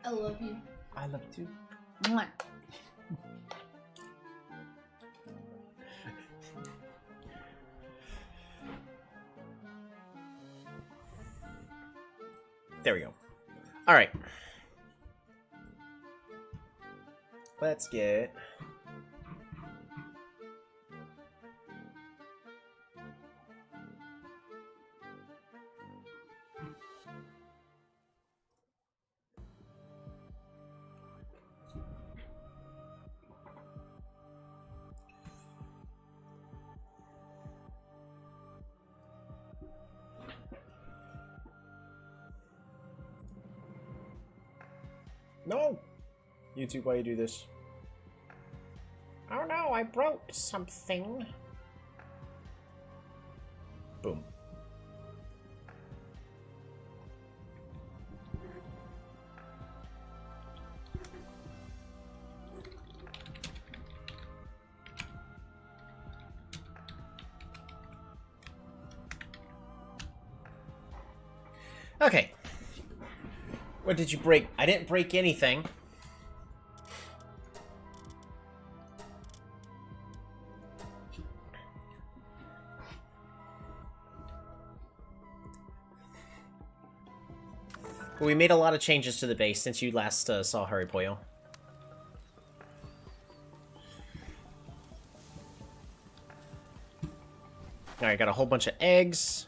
I love you. I love you. Mwah. There we go. All right. Let's get... No! YouTube, why you do this? Oh no, I broke something. Boom. Okay. What did you break? I didn't break anything. We made a lot of changes to the base since you last saw Harry Pollo. Alright, got a whole bunch of eggs.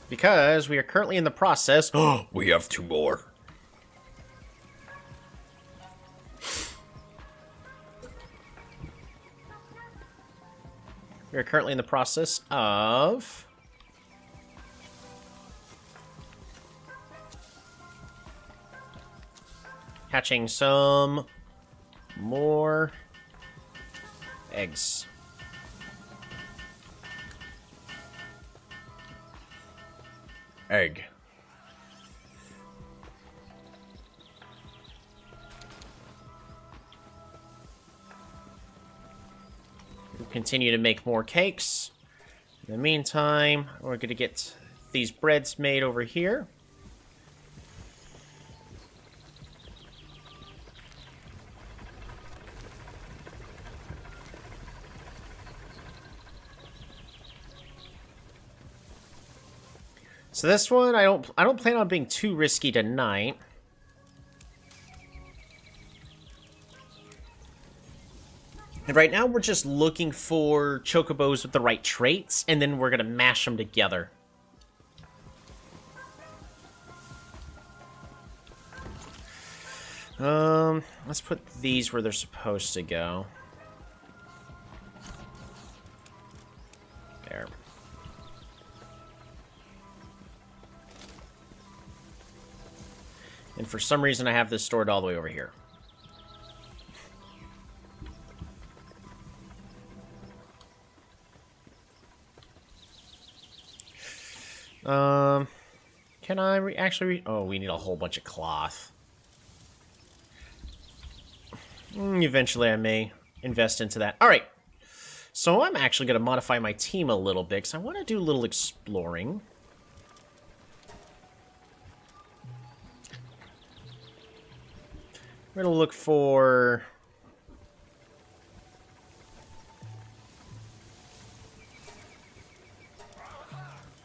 Because we are currently in the process... Oh, we have 2 more. We are currently in the process of... hatching some more eggs. Egg. We'll continue to make more cakes. In the meantime, we're going to get these breads made over here. So this one, I don't plan on being too risky tonight. And right now, we're just looking for Chocobos with the right traits, and then we're gonna mash them together. Let's put these where they're supposed to go. There. And for some reason, I have this stored all the way over here. Can I actually... Oh, we need a whole bunch of cloth. Eventually, I may invest into that. All right. So I'm actually going to modify my team a little bit, because I want to do a little exploring. We're going to look for...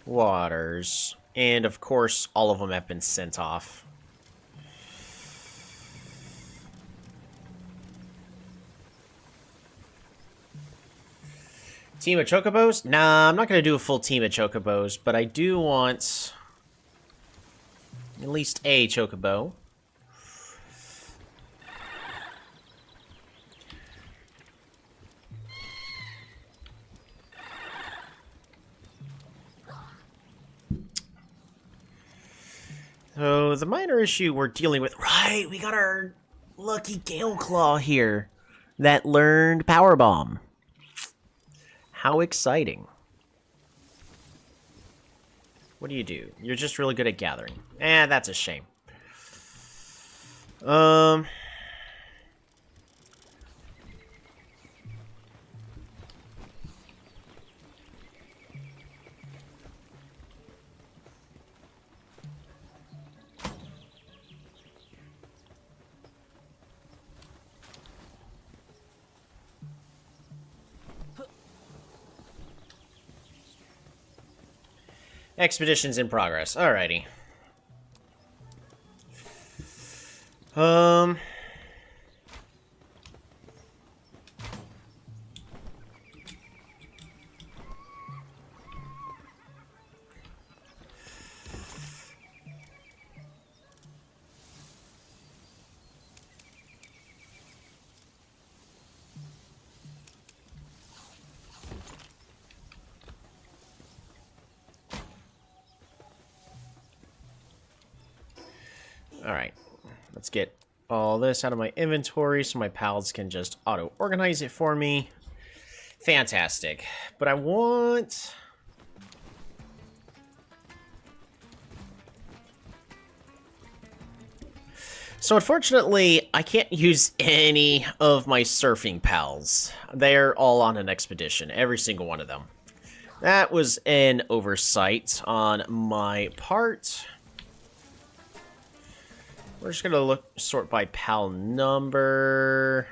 waters. And, of course, all of them have been sent off. Team of Chocobos? Nah, I'm not going to do a full team of Chocobos, but I do want at least a Chocobo. So, the minor issue we're dealing with... Right, we got our lucky Gale Claw here that learned Power Bomb. How exciting. What do you do? You're just really good at gathering. That's a shame. Expedition's in progress. Alrighty. Um... Alright, let's get all this out of my inventory so my pals can just auto-organize it for me. Fantastic. But I want... So unfortunately, I can't use any of my surfing pals. They're all on an expedition, every single one of them. That was an oversight on my part. We're just gonna sort by pal number.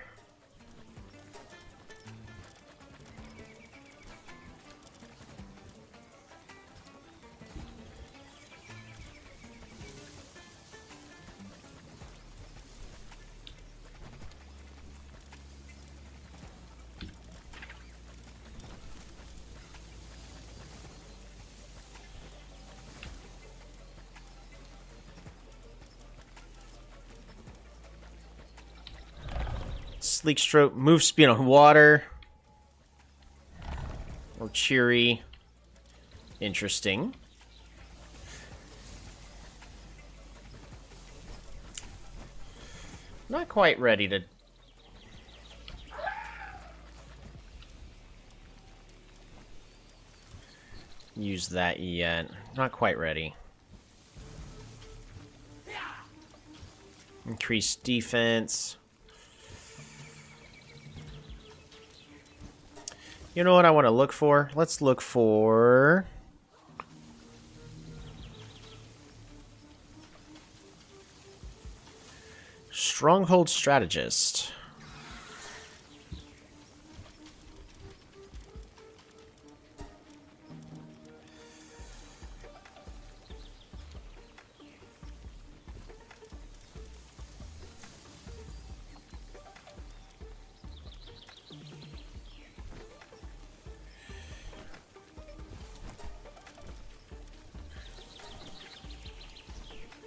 Sleek stroke, move speed on water. Or cheery. Interesting. Not quite ready to... use that yet. Not quite ready. Increase defense. You know what I want to look for? Let's look for... Stronghold Strategist.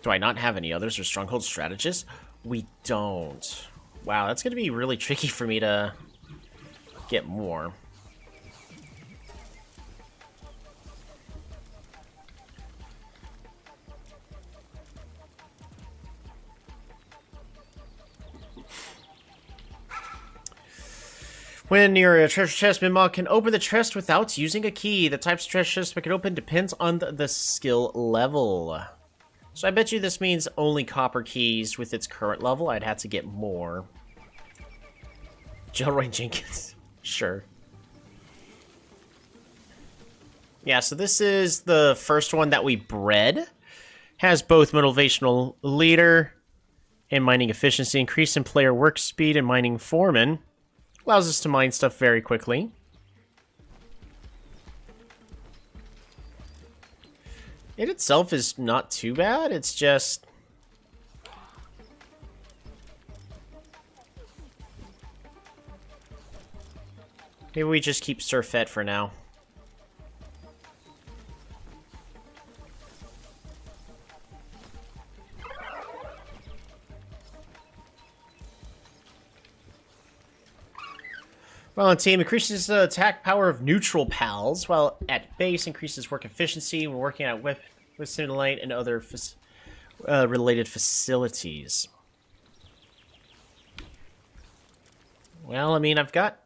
Do I not have any others or Stronghold Strategists? We don't. Wow, that's going to be really tricky for me to get more. When near a treasure chest, Mimog can open the chest without using a key. The types of treasure chest it can open depends on the skill level. So I bet you this means only copper keys with its current level. I'd have to get more. Jelroy Jenkins. Sure. Yeah, so this is the first one that we bred. Has both motivational leader and mining efficiency. Increase in player work speed and mining foreman. Allows us to mine stuff very quickly. It itself is not too bad, it's just... Maybe we just keep Surfette for now. While on team, increases the attack power of neutral pals, while at base increases work efficiency when working at with Simulate and other related facilities. Well, I mean, I've got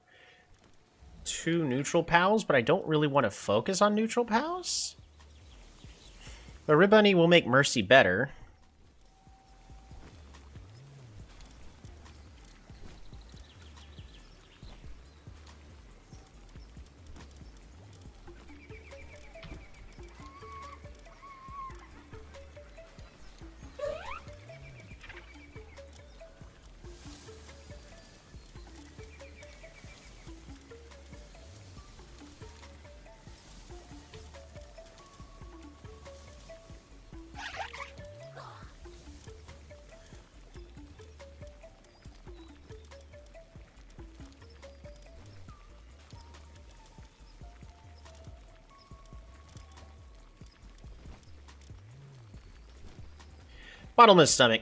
2 neutral pals, but I don't really want to focus on neutral pals. The Ribbunny will make Mercy better. Bottomless stomach.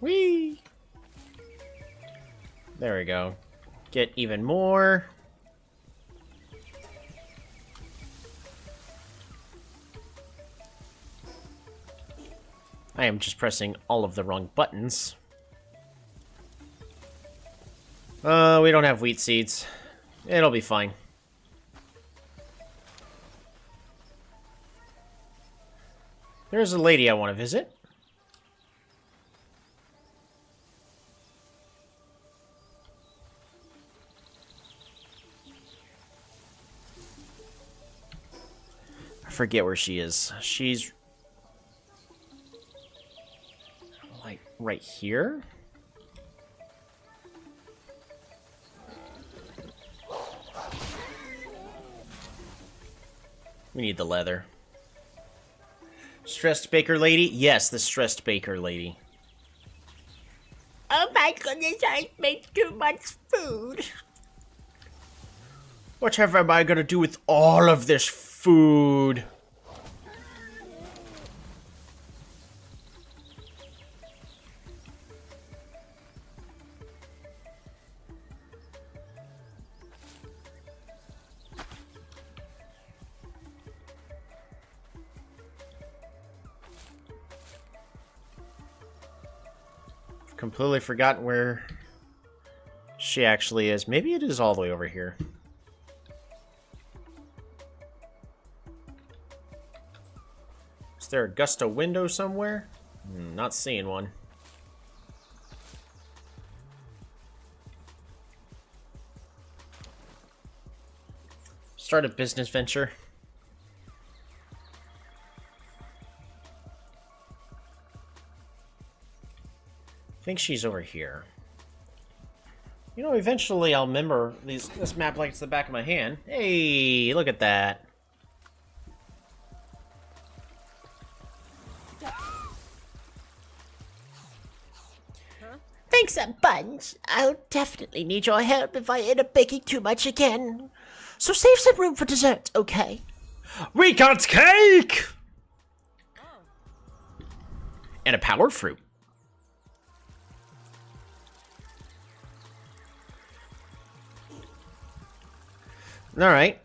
Whee! There we go. Get even more. I am just pressing all of the wrong buttons. We don't have wheat seeds. It'll be fine. There's a lady I want to visit. I forget where she is. She's like right here. We need the leather. Stressed baker lady? Yes, the stressed baker lady. Oh my goodness, I made too much food. Whatever am I gonna do with all of this food? Completely forgotten where she actually is. Maybe it is all the way over here. Is there a gust of window somewhere? Not seeing one. Start a business venture. I think she's over here. You know, eventually I'll remember this map like it's the back of my hand. Hey, look at that. Thanks a bunch. I'll definitely need your help if I end up baking too much again. So save some room for dessert, okay? We got cake! And a power fruit. Alright.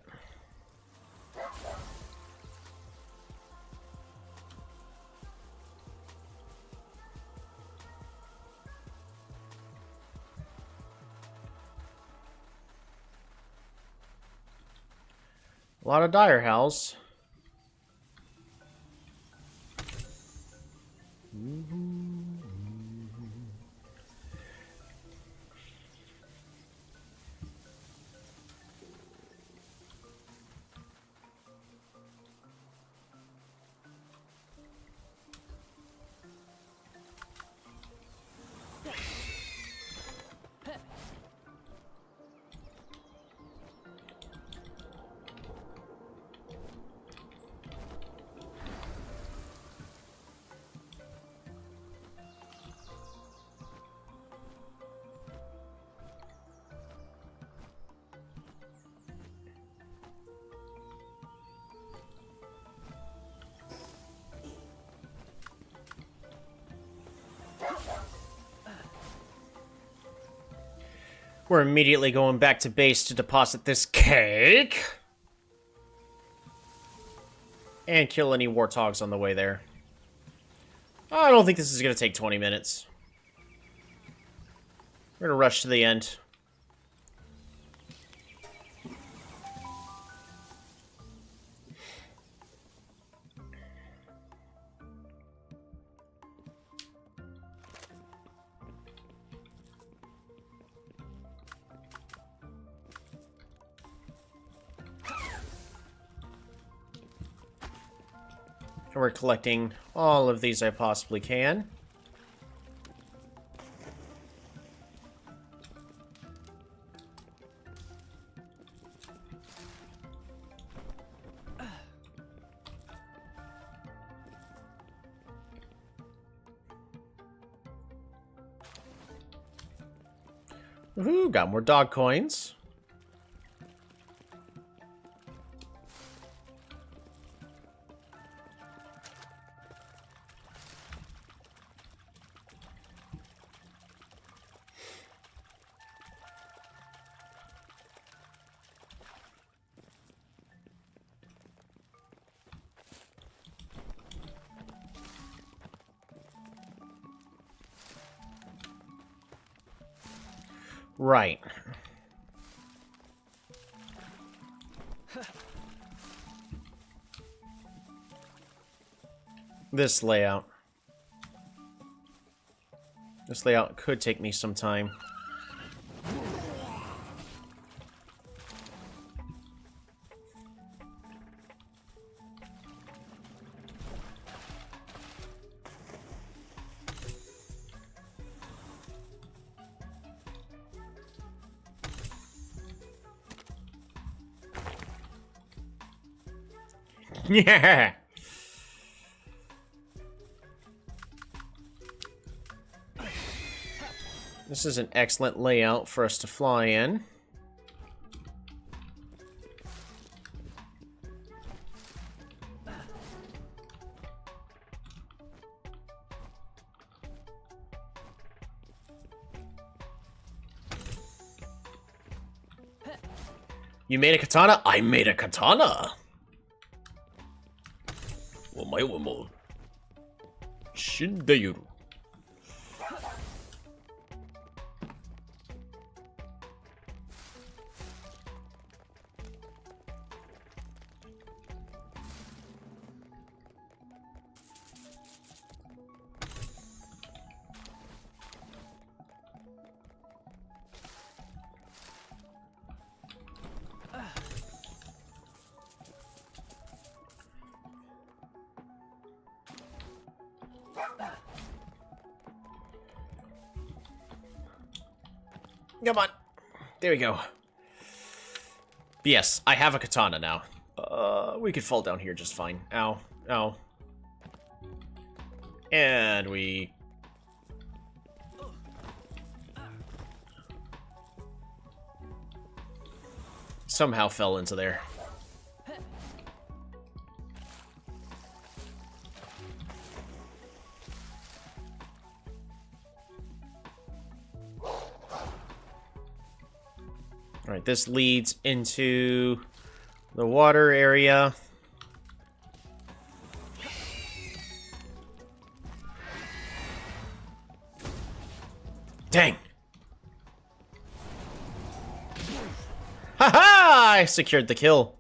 A lot of dire howls. We're immediately going back to base to deposit this cake. And kill any warthogs on the way there. I don't think this is going to take 20 minutes. We're going to rush to the end. And we're collecting all of these I possibly can. Ooh, got more dog coins. Right. This layout. This layout could take me some time. Yeah. This is an excellent layout for us to fly in. You made a katana? I made a katana! お前はもう死んでいる。Come on. There we go. Yes, I have a katana now. We could fall down here just fine. Ow. Ow. And we... somehow fell into there. Alright, this leads into the water area. Dang! Haha! I secured the kill.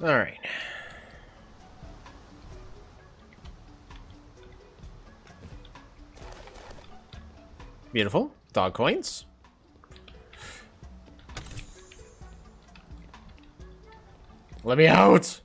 All right. Beautiful. Dog coins. Let me out!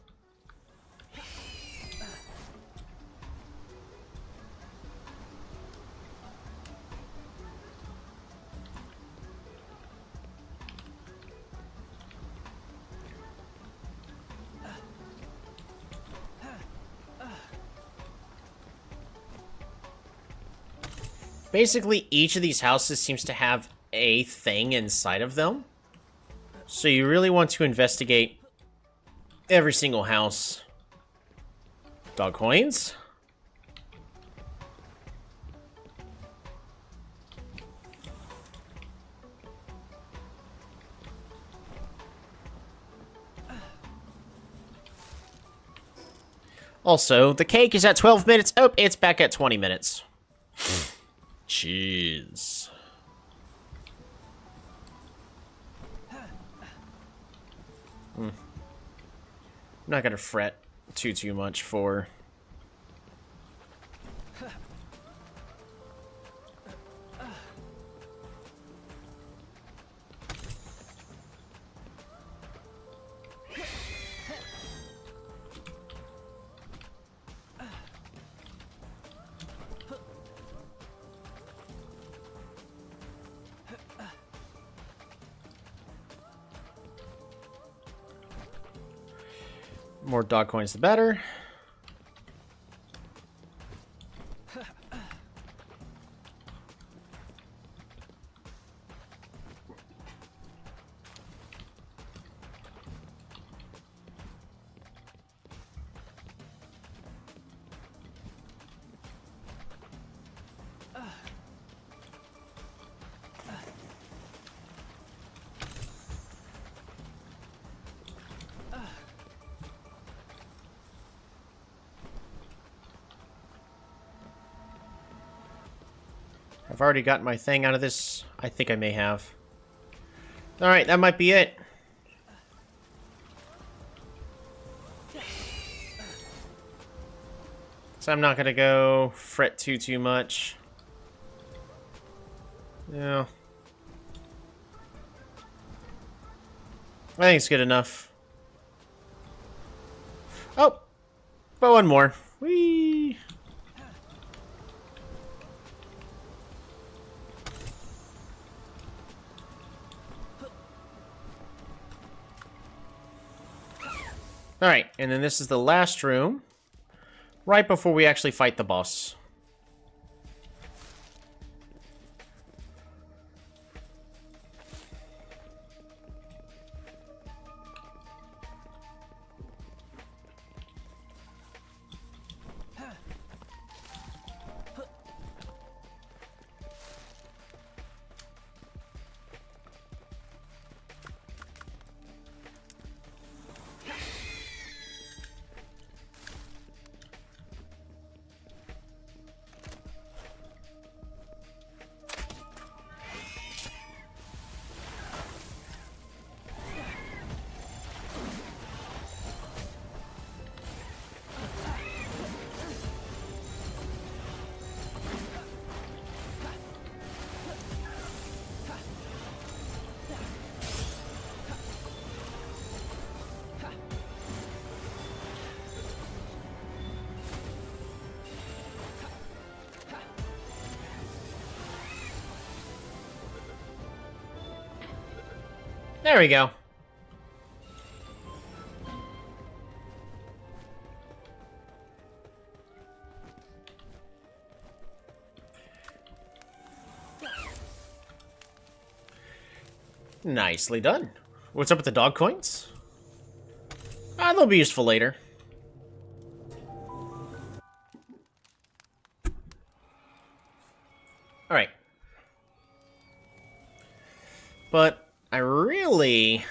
Basically, each of these houses seems to have a thing inside of them. So you really want to investigate every single house. Dog coins. Also, the cake is at 12 minutes. Oh, it's back at 20 minutes. Jeez. I'm not gonna fret too much for... More dog coins, the better. I've already got my thing out of this. I think I may have. Alright, that might be it. So I'm not gonna go fret too much. Yeah. I think it's good enough. Oh! But one more. Whee! Alright, and then this is the last room. Right before we actually fight the boss. There we go. Nicely done. What's up with the dog coins? Ah, they'll be useful later. Alright. But I really...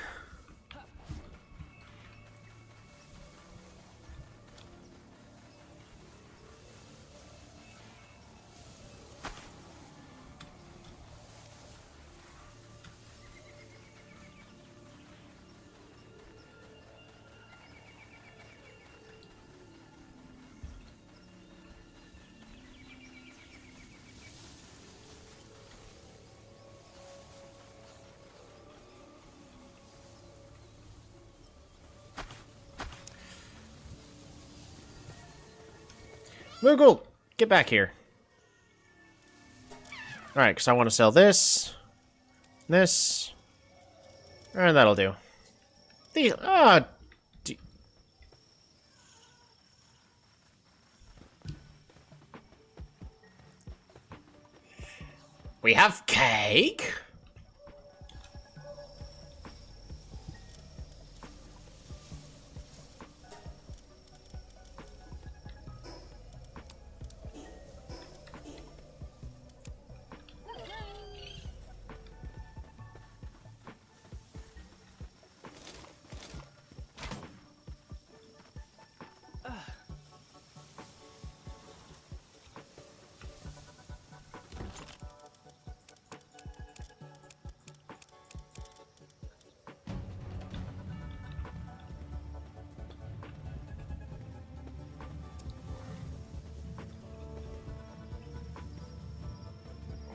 Moogle, get back here. Alright, because I want to sell this, this, and that'll do. These, we have cake?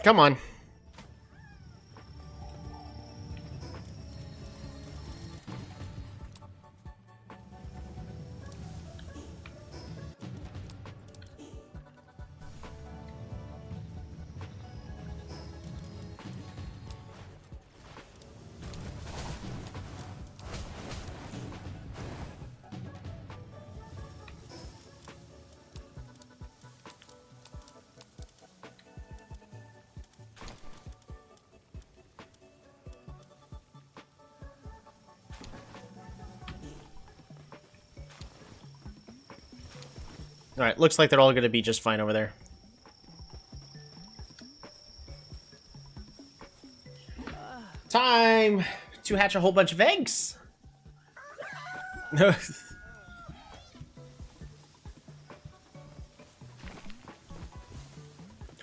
Come on. Alright, looks like they're all going to be just fine over there. Time to hatch a whole bunch of eggs!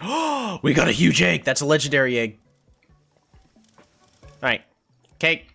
Oh, we got a huge egg! That's a legendary egg. Alright. Cake.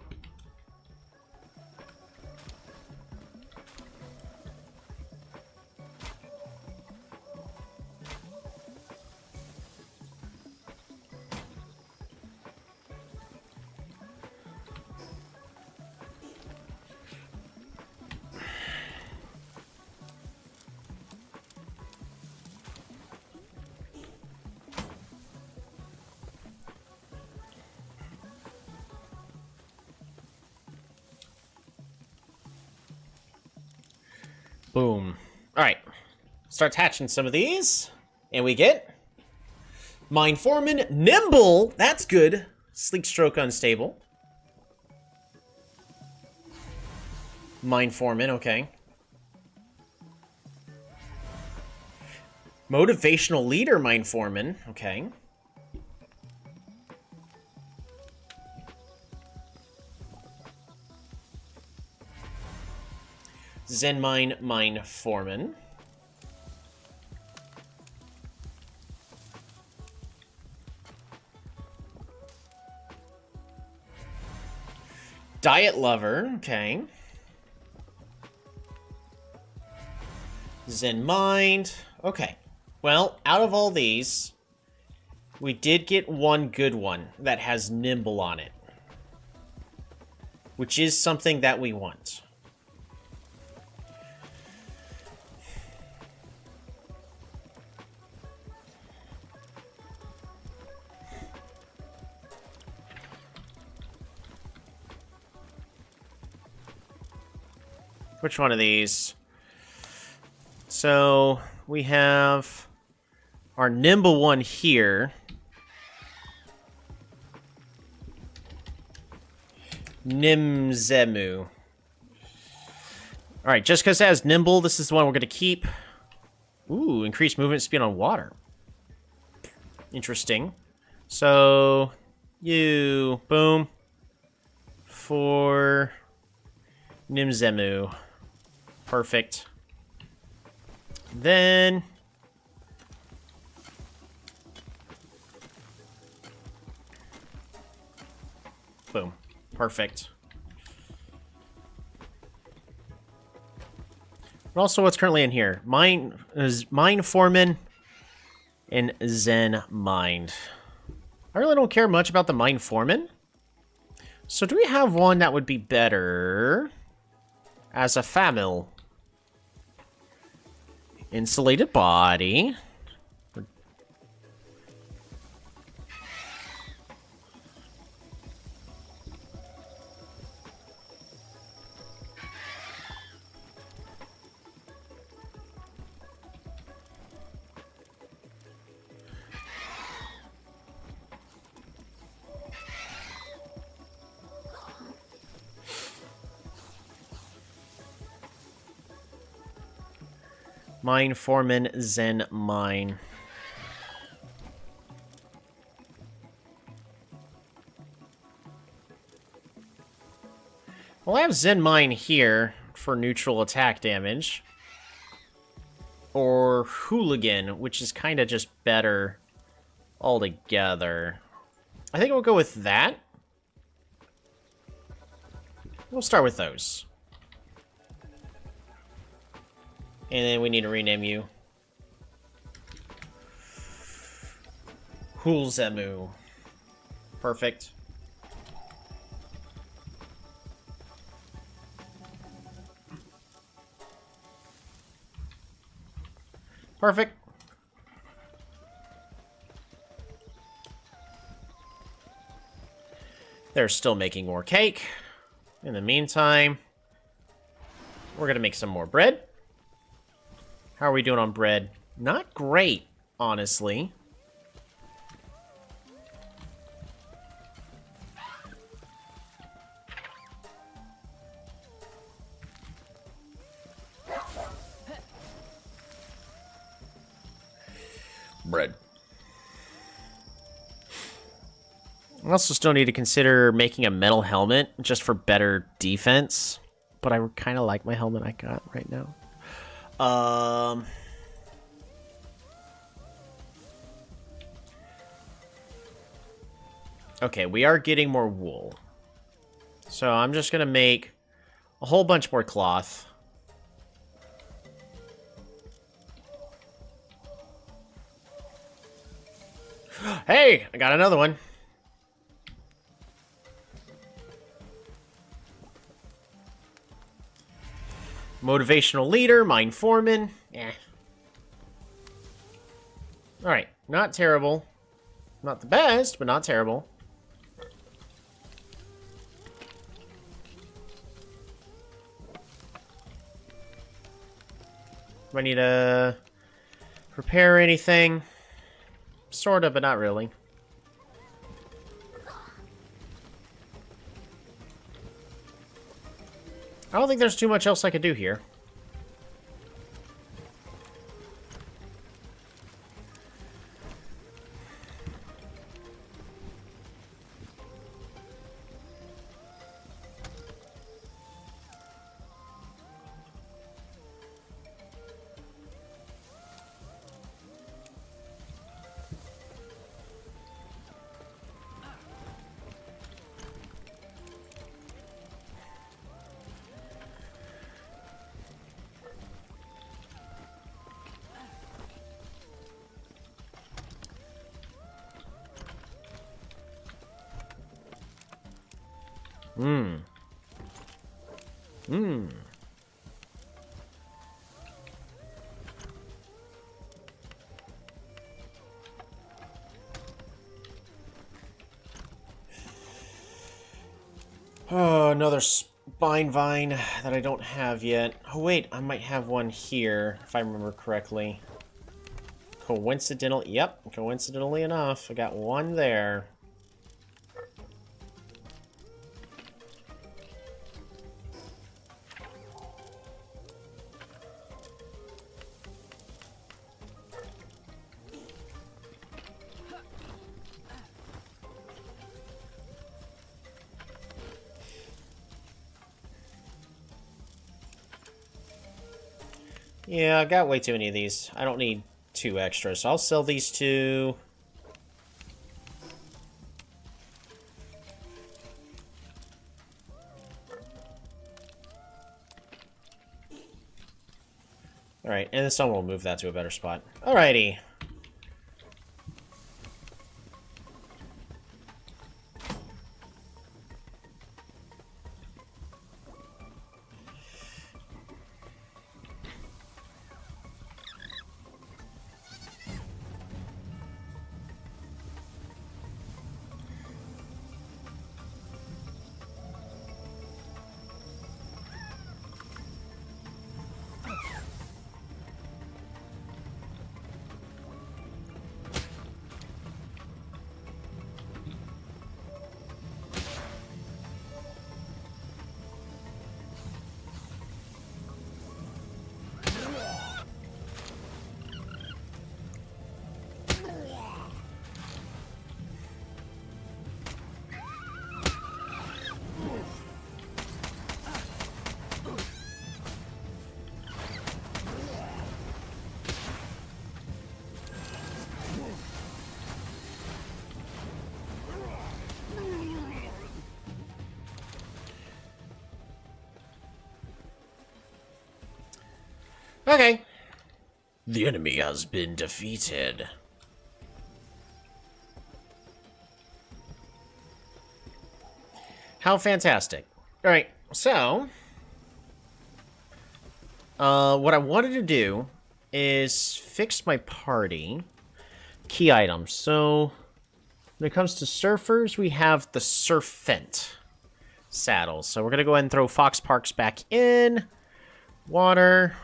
Boom. Alright. Starts hatching some of these. And we get... Mine Foreman Nimble! That's good. Sleek Stroke Unstable. Mine Foreman, okay. Motivational Leader Mine Foreman, okay. Zen Mine Foreman. Diet Lover, okay. Zen Mind, okay. Well, out of all these, we did get one good one that has Nimble on it. Which is something that we want. Which one of these? So, we have our Nimble one here. Nimzemu. Alright, just because it has Nimble, this is the one we're going to keep. Ooh, increased movement speed on water. Interesting. So, you, boom. For Nimzemu. Perfect. Then... boom. Perfect. And also what's currently in here. Mine Foreman and Zen Mind. I really don't care much about the Mine Foreman. So do we have one that would be better as a famil? Insulated body. Mine Foreman, Zen Mine. Well, I have Zen Mine here for neutral attack damage. Or Hooligan, which is kind of just better altogether. I think we'll go with that. We'll start with those. And then we need to rename you. Hulzemu. Perfect. Perfect. They're still making more cake. In the meantime, we're going to make some more bread. How are we doing on bread? Not great, honestly. Bread. I also still need to consider making a metal helmet just for better defense. But I kind of like my helmet I got right now. Okay, we are getting more wool. So I'm just going to make a whole bunch more cloth. Hey, I got another one. Motivational leader, mine foreman. Yeah. Alright, not terrible. Not the best, but not terrible. Do I need to prepare anything? Sort of, but not really. I don't think there's too much else I could do here. Oh, another spine vine that I don't have yet. Oh, wait, I might have one here, if I remember correctly. Coincidentally enough, I got one there. Yeah, I've got way too many of these. I don't need 2 extras, so I'll sell these 2. Alright, and then someone will move that to a better spot. Alrighty. Okay. The enemy has been defeated. How fantastic. Alright, so... what I wanted to do is fix my party. Key items. So, when it comes to surfers, we have the Surfent saddles. So we're going to go ahead and throw Fox Parks back in. Water.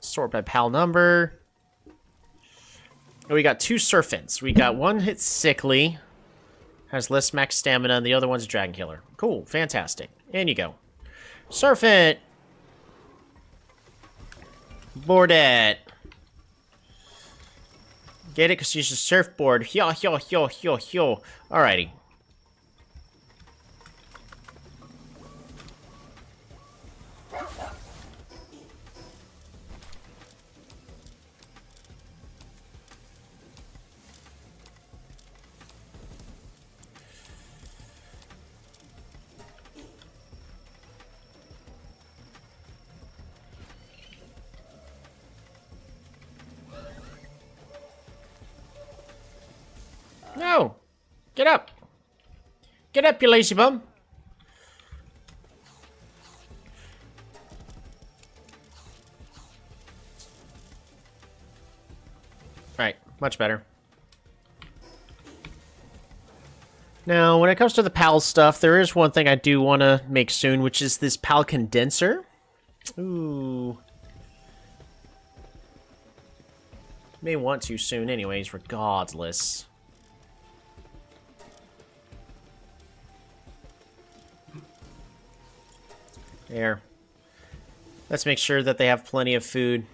Sort by PAL number. And we got 2 Surfents. We got one hit sickly. Has less max stamina, and the other one's a Dragon Killer. Cool. Fantastic. In you go. Surfent! Board it. Get it? Because she's a surfboard. Yo, yo, yo, yo, yo. Alrighty. No! Get up! Get up, you lazy bum! Right, much better. Now, when it comes to the PAL stuff, there is one thing I do want to make soon, which is this PAL condenser. Ooh. May want to soon anyways, regardless. There. Let's make sure that they have plenty of food.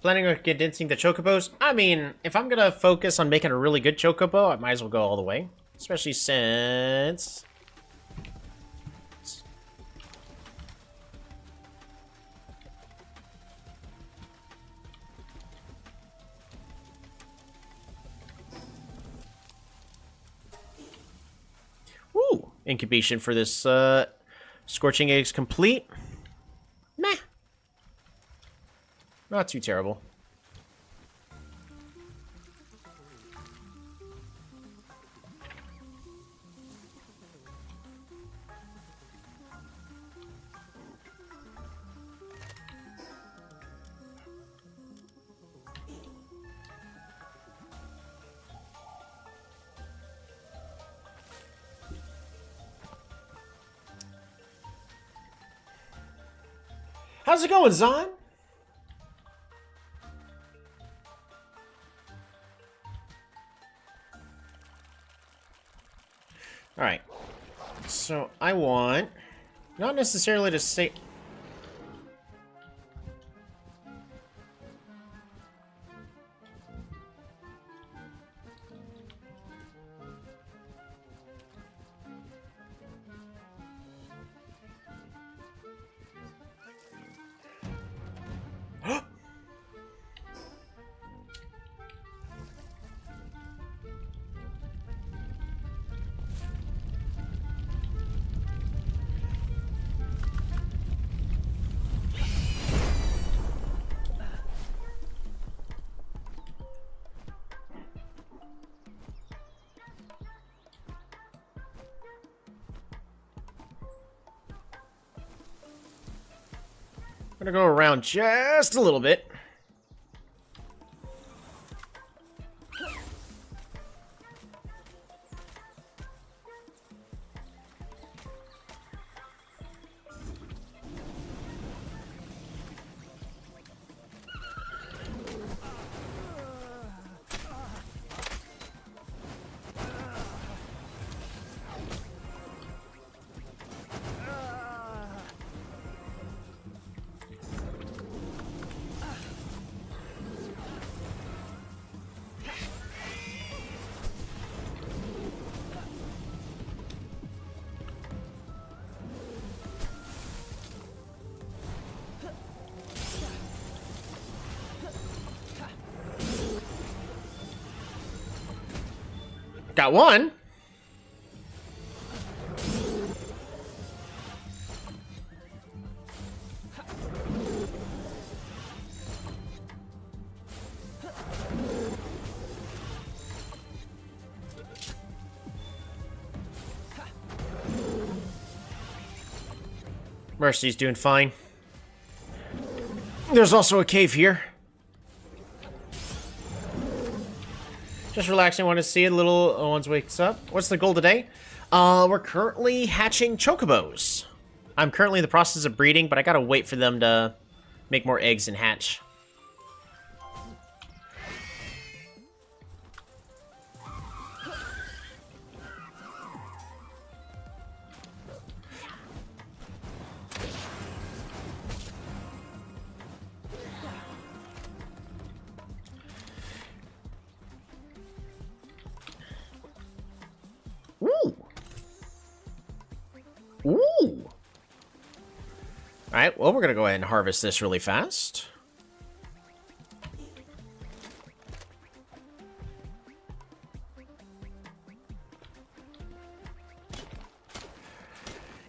Planning on condensing the Chocobos? I mean, if I'm gonna focus on making a really good Chocobo, I might as well go all the way. Especially since... Woo! Incubation for this, Scorching Eggs complete. Meh. Not too terrible. How's it going, Zon? Alright, so I want, not necessarily to say... I'm gonna go around just a little bit. Got one. Mercy's doing fine. There's also a cave here. Just relaxing, want to see it. Little ones wakes up. What's the goal today? We're currently hatching Chocobos. I'm currently in the process of breeding, but I gotta wait for them to make more eggs and hatch. Ooh. Ooh. Alright, well, we're gonna go ahead and harvest this really fast.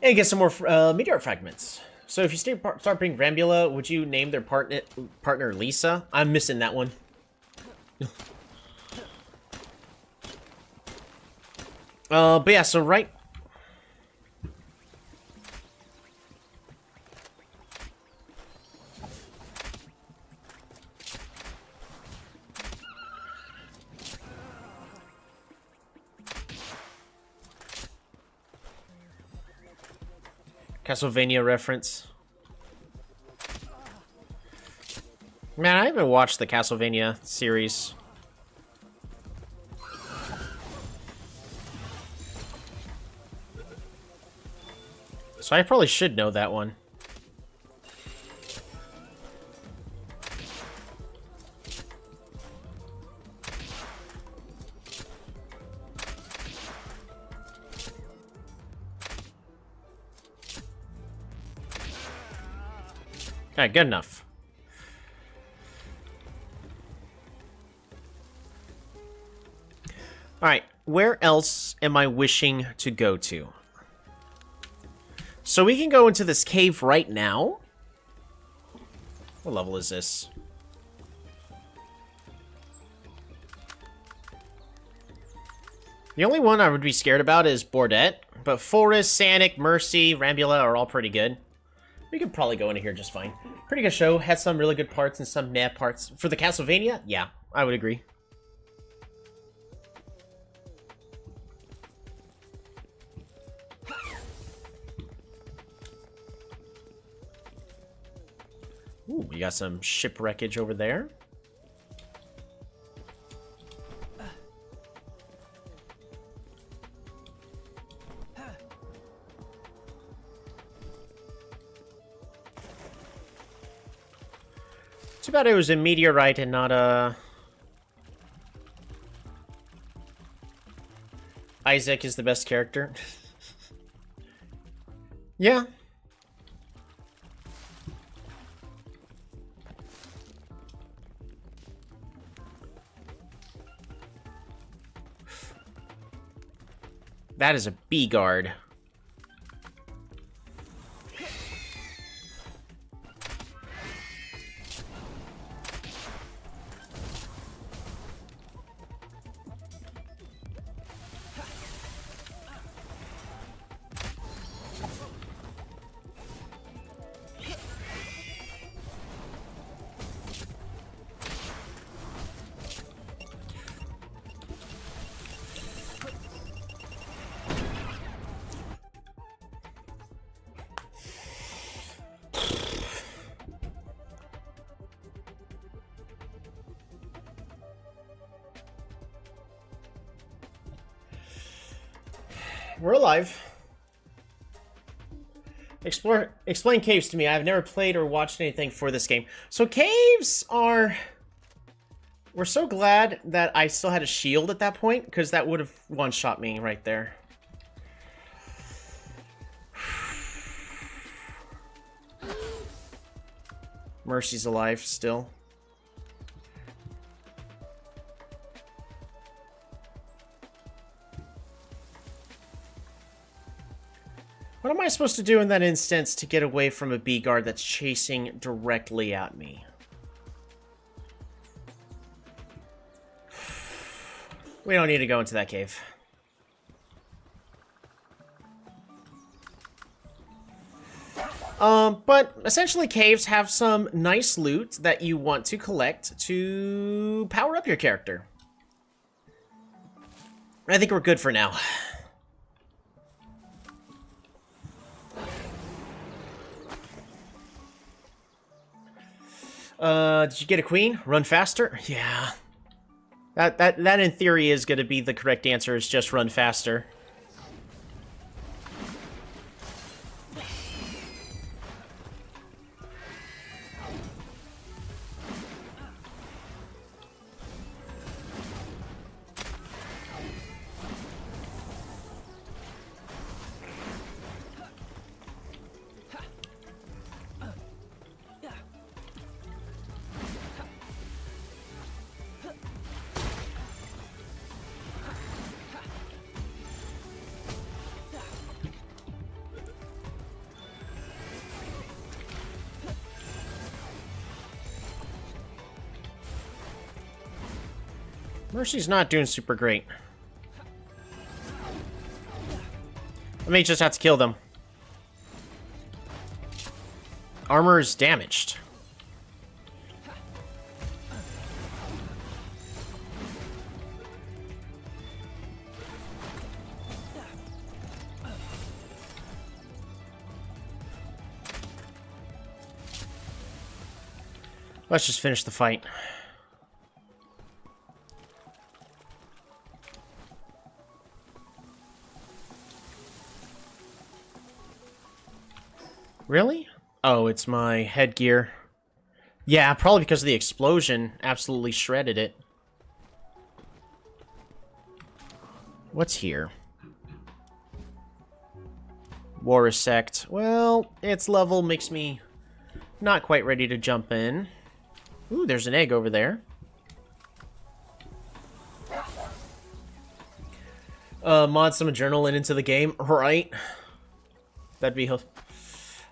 And get some more meteor fragments. So if you start bringing Rambula, would you name their partner Lisa? I'm missing that one. But yeah, so right... Castlevania reference. Man, I haven't watched the Castlevania series. So I probably should know that one. Alright, good enough. Alright, where else am I wishing to go to? So we can go into this cave right now. What level is this? The only one I would be scared about is Bordet, but Forest, Sanic, Mercy, Rambula are all pretty good. We could probably go into here just fine. Pretty good show. Had some really good parts and some meh parts. For the Castlevania, yeah, I would agree. Ooh, we got some shipwreckage over there. Too bad it was a meteorite and not a... Isaac is the best character. Yeah. That is a bee guard. We're alive. Explain caves to me. I've never played or watched anything for this game. So caves are... We're so glad that I still had a shield at that point, because that would have one-shot me right there. Mercy's alive still. What am I supposed to do in that instance to get away from a bee guard that's chasing directly at me? We don't need to go into that cave. But essentially caves have some nice loot that you want to collect to power up your character. I think we're good for now. Did you get a queen? Run faster? Yeah. That in theory is going to be the correct answer, is just run faster. Mercy's not doing super great. I may just have to kill them. Armor is damaged. Let's just finish the fight. Really? Oh, it's my headgear. Yeah, probably because of the explosion. Absolutely shredded it. What's here? War sect. Well, its level makes me not quite ready to jump in. Ooh, there's an egg over there. Mod some adrenaline into the game. Right. That'd be...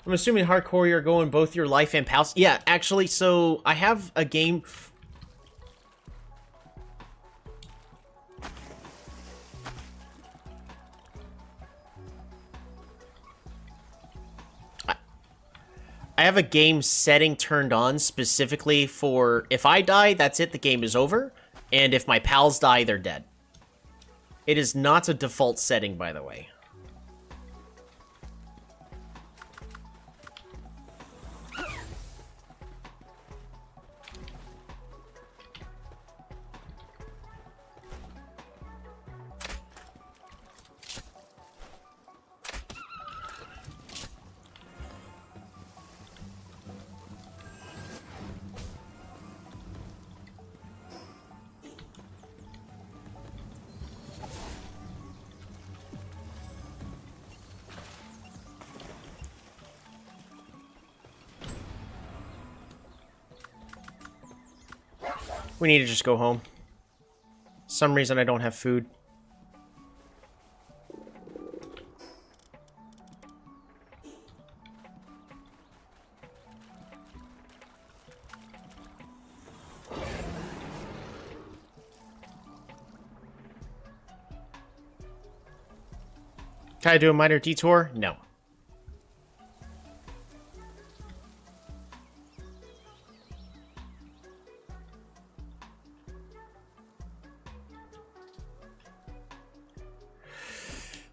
I'm assuming hardcore you're going both your life and pals. Yeah, actually, so I have a game... I have a game setting turned on specifically for if I die, that's it, the game is over. And if my pals die, they're dead. It is not a default setting, by the way. We need to just go home. Some reason I don't have food. Can I do a minor detour? No.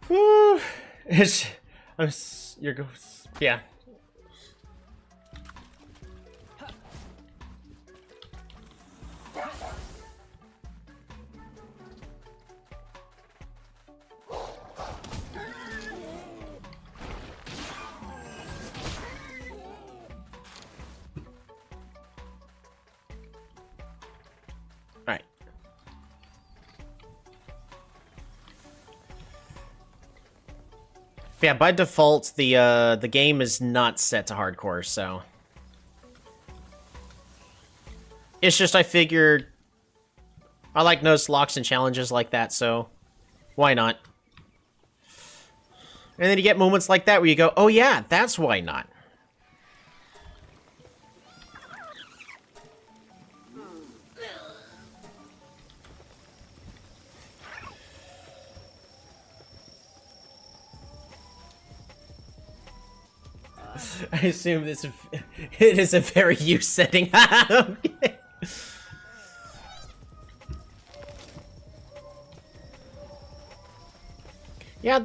Woo. You're yeah. Alright. Yeah, by default, the game is not set to hardcore, so it's just I figured I like nose locks and challenges like that, so why not? And then you get moments like that where you go, oh yeah, that's why not. I assume it is a very you setting. Okay. Yeah,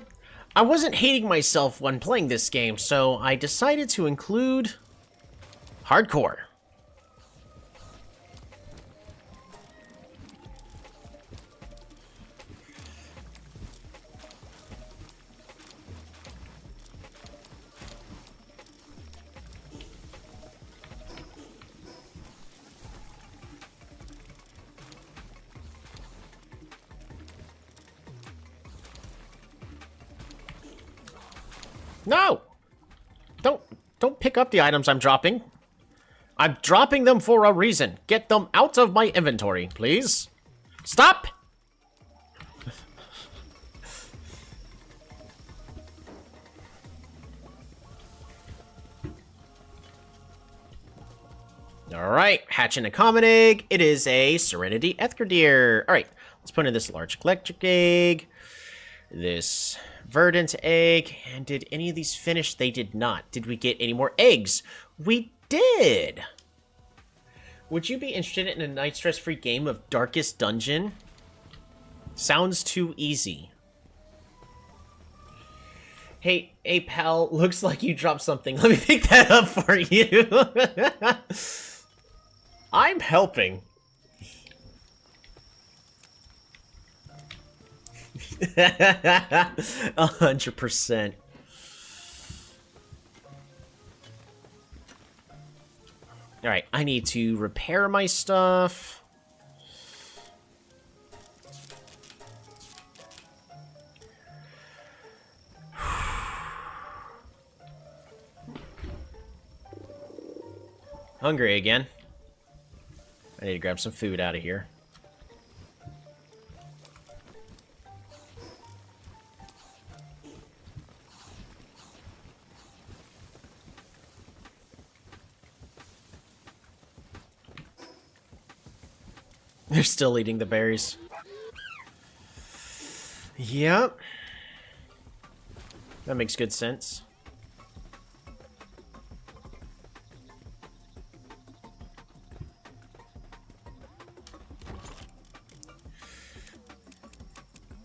I wasn't hating myself when playing this game, so I decided to include hardcore. No! Don't pick up the items I'm dropping. I'm dropping them for a reason. Get them out of my inventory, please. Stop! Alright, hatching a common egg. It is a Serenity Ethkerdeer. Alright, let's put in this large electric egg. This verdant egg. And did any of these finish? They did not. Did we get any more eggs? We did! Would you be interested in a night stress-free game of Darkest Dungeon? Sounds too easy. Hey, pal, looks like you dropped something. Let me pick that up for you. I'm helping. 100%. Alright, I need to repair my stuff. Hungry again. I need to grab some food out of here. They're still eating the berries. Yep. That makes good sense.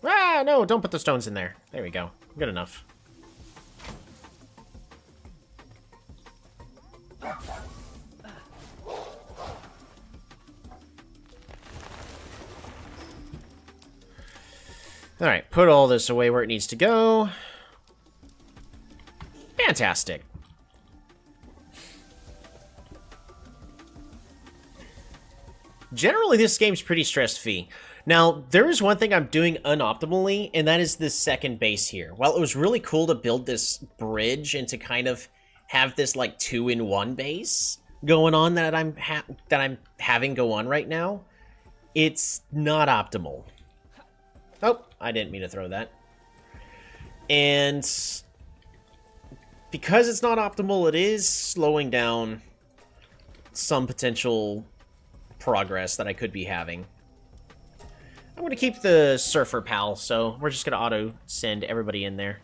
Ah, no, don't put the stones in there. There we go. Good enough. Alright, put all this away where it needs to go. Fantastic. Generally, this game's pretty stress-free. Now, there is one thing I'm doing unoptimally, and that is this second base here. While it was really cool to build this bridge and to kind of have this, like, 2-in-1 base going on that I'm having go on right now, it's not optimal. Oh, I didn't mean to throw that. And because it's not optimal, it is slowing down some potential progress that I could be having. I'm going to keep the Surfer Pal, so we're just going to auto-send everybody in there.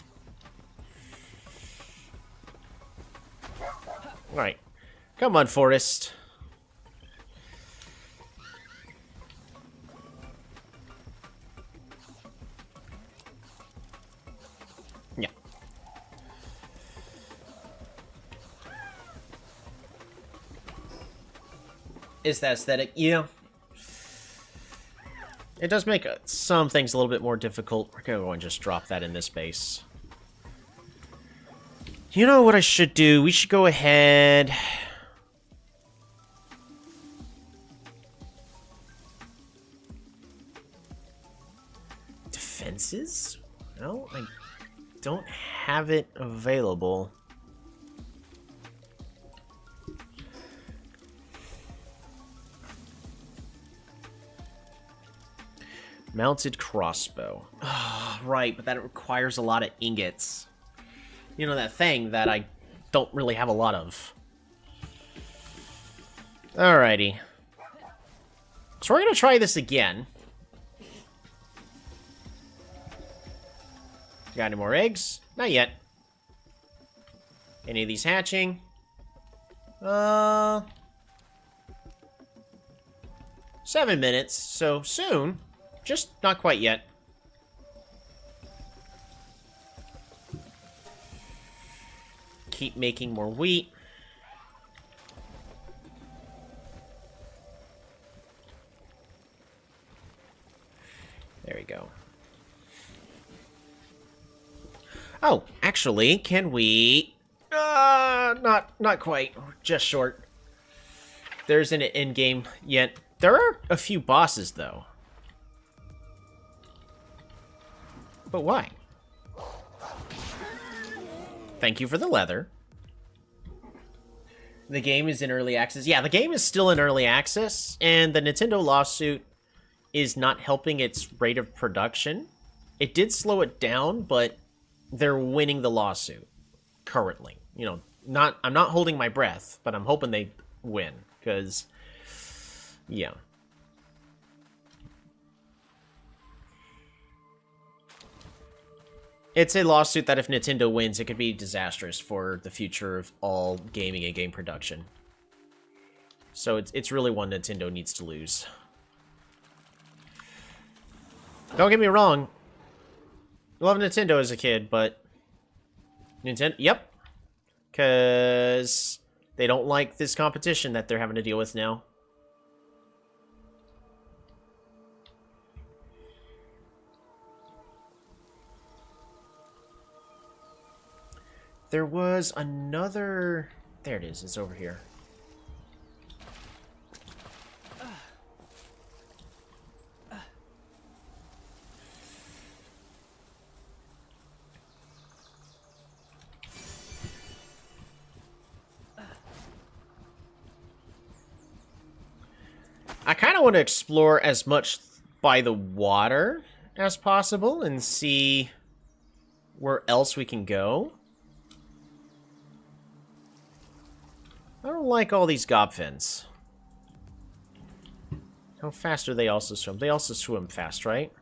Alright. Come on, Forest. Yeah. Is that aesthetic? Yeah. It does make some things a little bit more difficult. We're going to go and just drop that in this base. You know what I should do? We should go ahead... Defenses? No, I don't have it available. Mounted crossbow. Oh, right, but that requires a lot of ingots. You know, that thing that I don't really have a lot of. Alrighty. So we're going to try this again. Got any more eggs? Not yet. Any of these hatching? 7 minutes, so soon. Just not quite yet. Keep making more wheat. There we go. Oh, actually, can we... not quite. Just short. There isn't an end game yet. There are a few bosses, though. But why? Thank you for the leather. The game is in early access. Yeah, the game is still in early access, and the Nintendo lawsuit is not helping its rate of production. It did slow it down, but they're winning the lawsuit currently. You know, I'm not holding my breath, but I'm hoping they win, because, yeah. It's a lawsuit that if Nintendo wins, it could be disastrous for the future of all gaming and game production. So it's really one Nintendo needs to lose. Don't get me wrong. I love Nintendo as a kid, but... Nintendo... Yep. Because they don't like this competition that they're having to deal with now. There was another... There it is. It's over here. I kind of want to explore as much by the water as possible and see where else we can go. I don't like all these gobfins. How fast do they also swim? They also swim fast, right?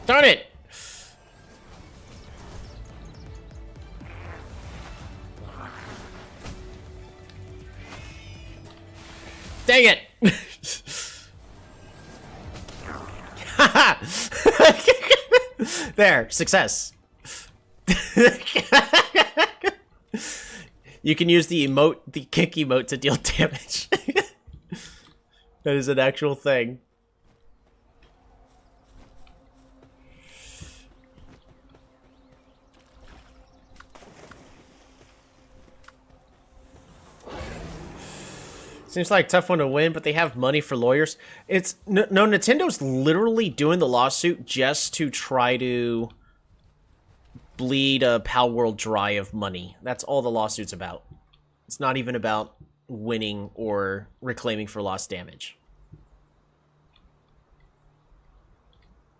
Darn it! Dang it! There, success. You can use the emote, the kick emote, to deal damage. That is an actual thing. Seems like a tough one to win, but they have money for lawyers. It's no, Nintendo's literally doing the lawsuit just to try to bleed Palworld dry of money. That's all the lawsuit's about. It's not even about winning or reclaiming for lost damage.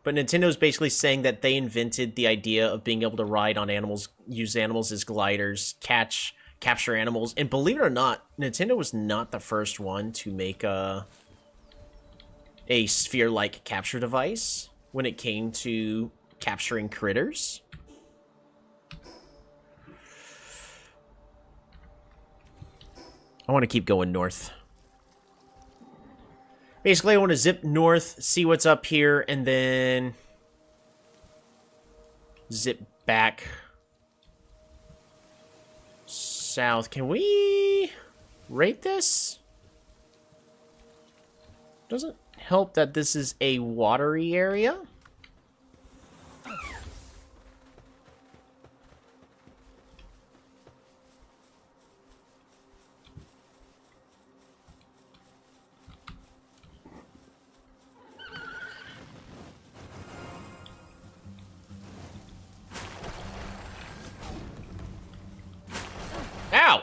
But Nintendo's basically saying that they invented the idea of being able to ride on animals, use animals as gliders, capture animals, and believe it or not, Nintendo was not the first one to make a sphere-like capture device when it came to capturing critters. I want to keep going north. Basically, I want to zip north, see what's up here, and then zip back south. Can we rate this? Doesn't help that this is a watery area. Ow!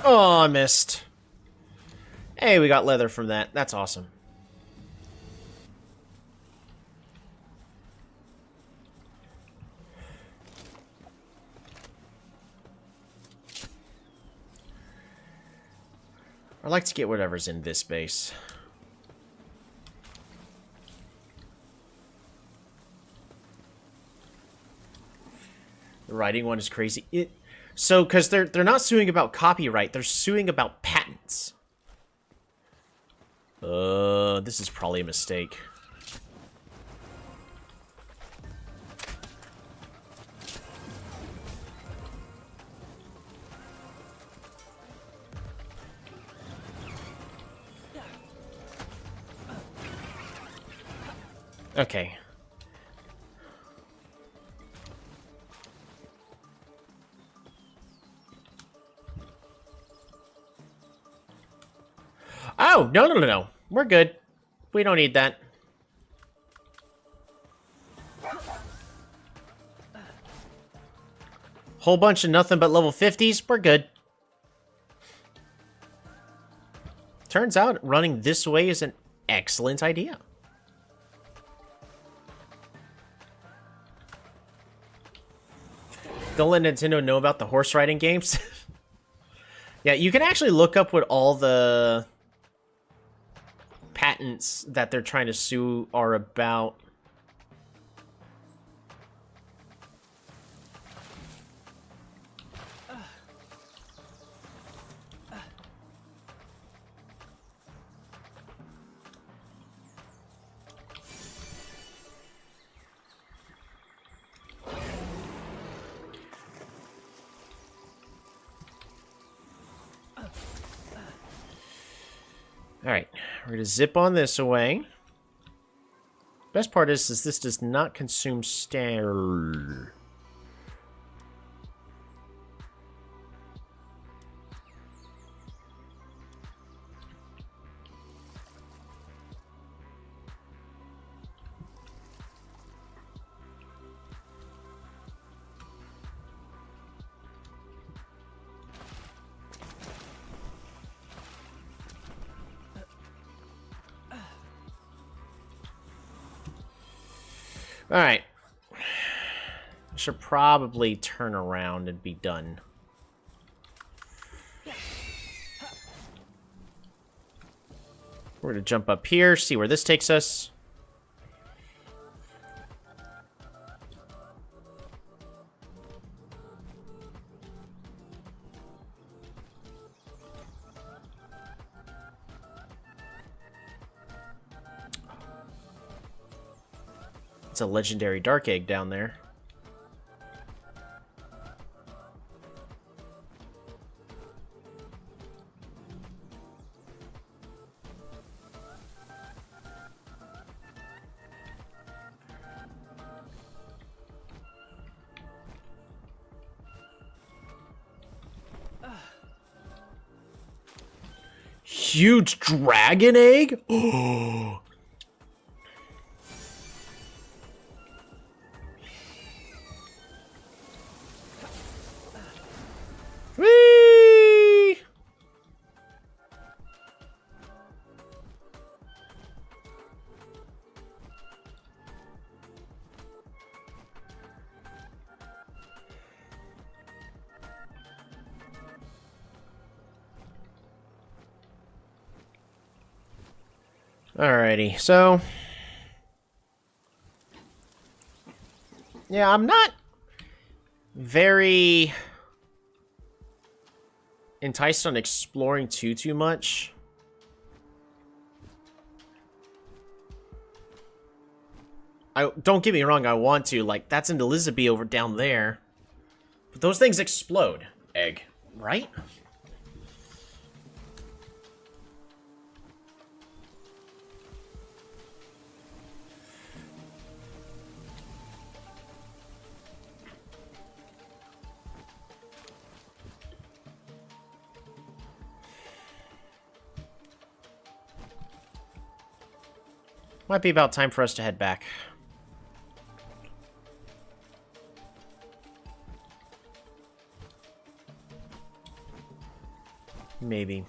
Oh, I missed. Hey, we got leather from that. That's awesome. I'd like to get whatever's in this base. The writing one is crazy. So, because they're not suing about copyright, they're suing about patents. This is probably a mistake. Okay. Oh, no. We're good. We don't need that. Whole bunch of nothing but level 50s. We're good. Turns out running this way is an excellent idea. Don't let Nintendo know about the horse riding games. Yeah, you can actually look up what all the patents that they're trying to sue are about. Alright, we're going to zip on this away. Best part is this does not consume stair. Alright. Should probably turn around and be done. We're going to jump up here, see where this takes us. It's a legendary dark egg down there. Huge dragon egg? Oh. Whee! Alrighty, so yeah, I'm not very enticed on exploring too much. Don't get me wrong, I want to. Like, that's an Elizabeth over down there. But those things explode. Egg, right? Might be about time for us to head back. Maybe.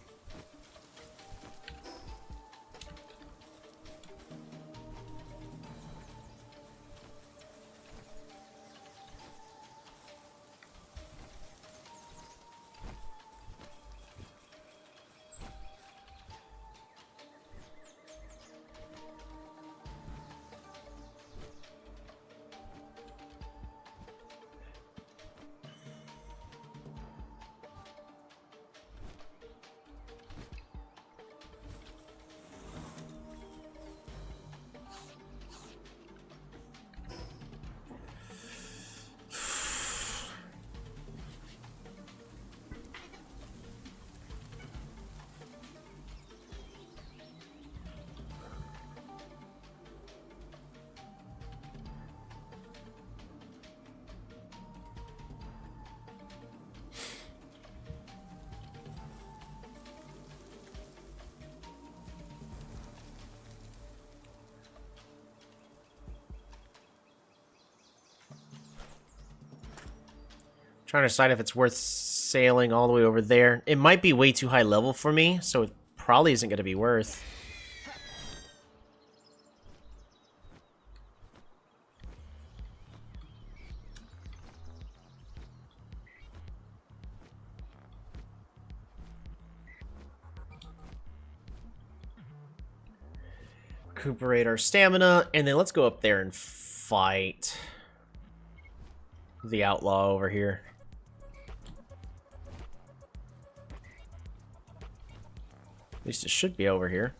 Trying to decide if it's worth sailing all the way over there. It might be way too high level for me, so it probably isn't going to be worth. Recuperate our stamina, and then let's go up there and fight the outlaw over here. At least it should be over here.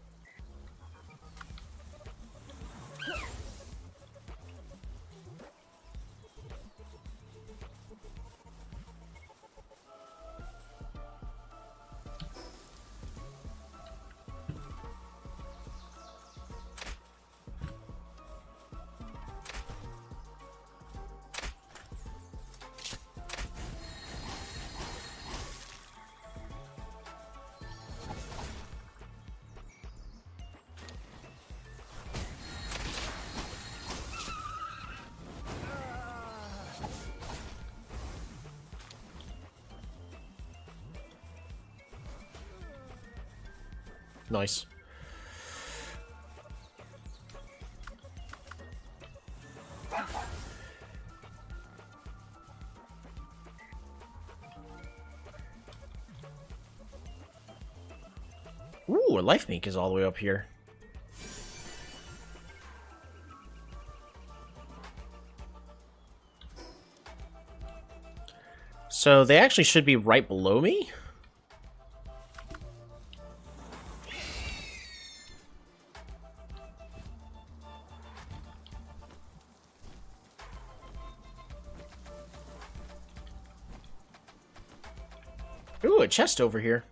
Nice. Ooh, a life mink is all the way up here. So they actually should be right below me. Ooh, a chest over here.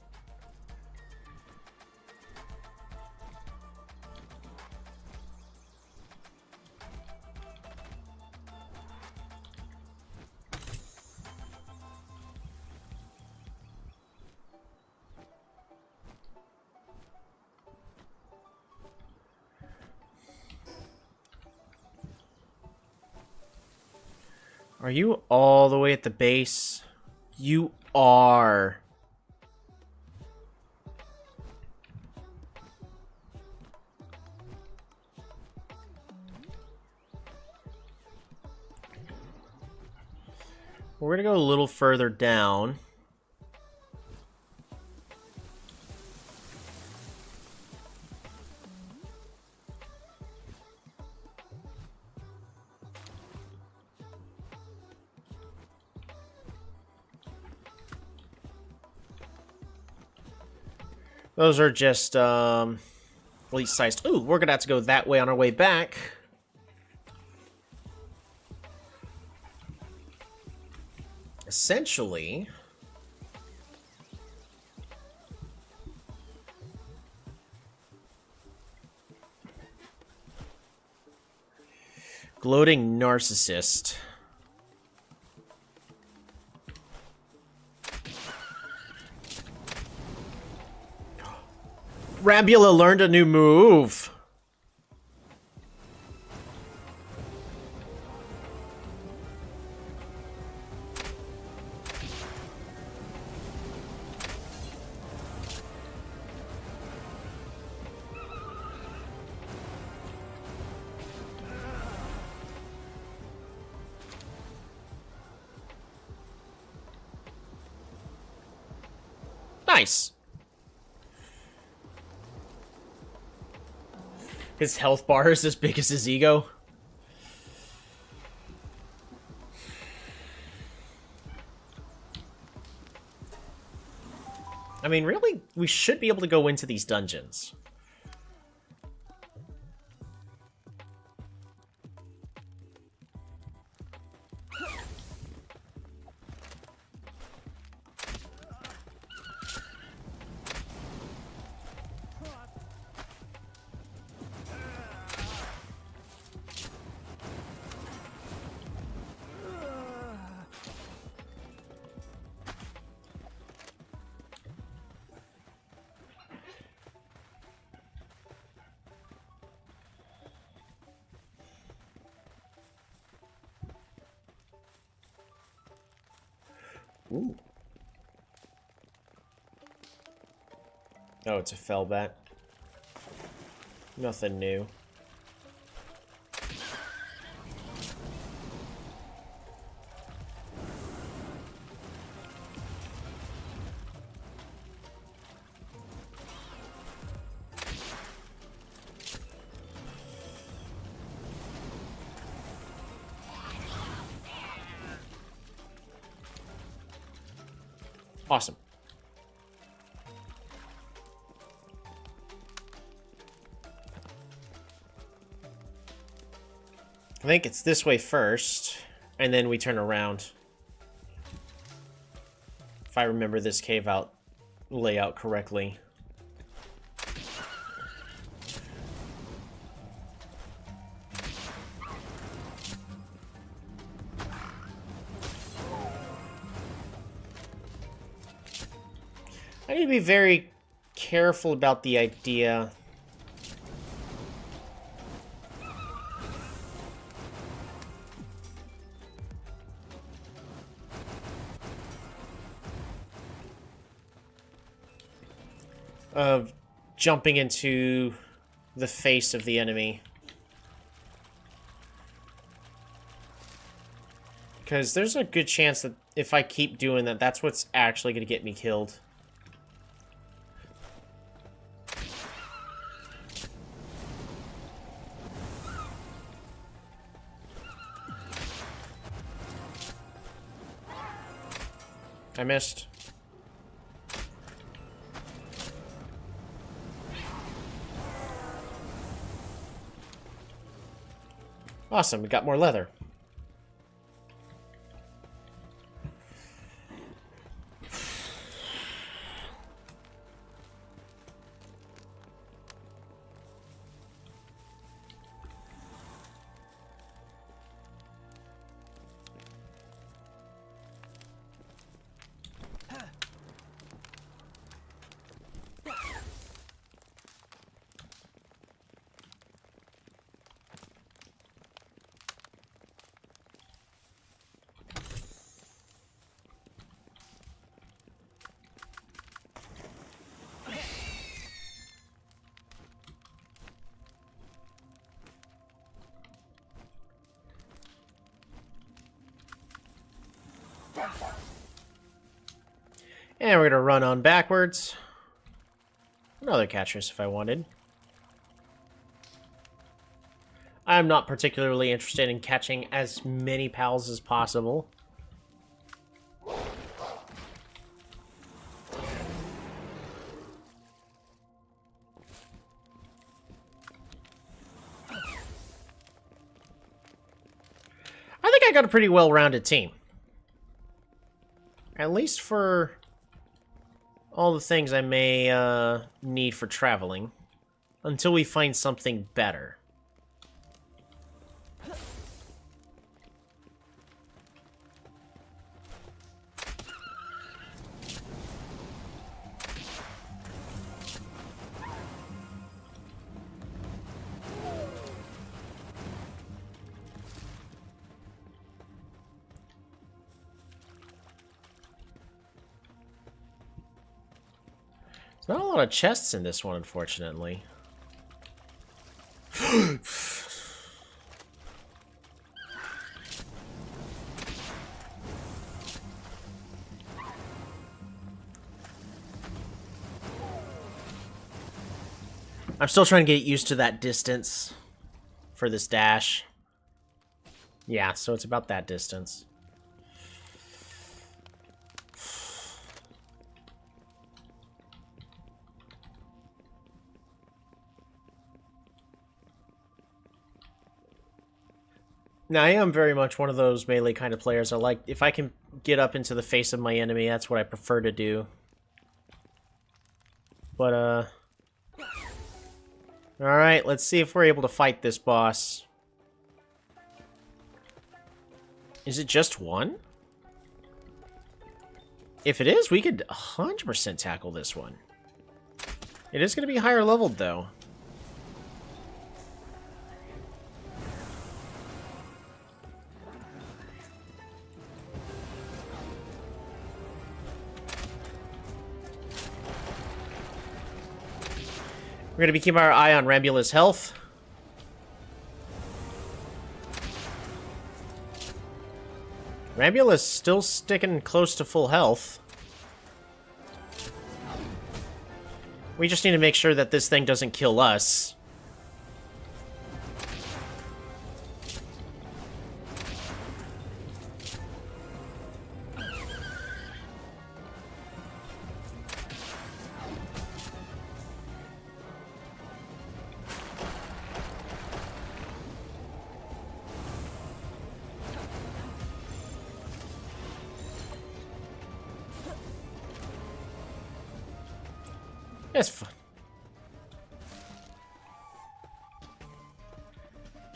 Are you all the way at the base? You are. We're gonna go a little further down. Those are just, least-sized. Ooh, we're gonna have to go that way on our way back. Essentially... Gloating narcissist. Rambula learned a new move. Nice. His health bar is as big as his ego. I mean, really, we should be able to go into these dungeons. Ooh. Oh, it's a fellbat. Nothing new. Awesome. I think it's this way first, and then we turn around. If I remember this cave out layout correctly. I need to be very careful about the idea of jumping into the face of the enemy. Because there's a good chance that if I keep doing that, that's what's actually going to get me killed. I missed. Awesome, we got more leather. And we're going to run on backwards. Another catchers if I wanted. I'm not particularly interested in catching as many pals as possible. got a pretty well-rounded team. At least for all the things I may need for traveling. Until we find something better. There's not a lot of chests in this one, unfortunately. I'm still trying to get used to that distance for this dash. Yeah, so it's about that distance. Now, I am very much one of those melee kind of players. I like, if I can get up into the face of my enemy, that's what I prefer to do. But, alright, let's see if we're able to fight this boss. Is it just one? If it is, we could 100% tackle this one. It is going to be higher leveled, though. We're going to be keeping our eye on Rambula's health. Rambula's still sticking close to full health. We just need to make sure that this thing doesn't kill us. It's fun.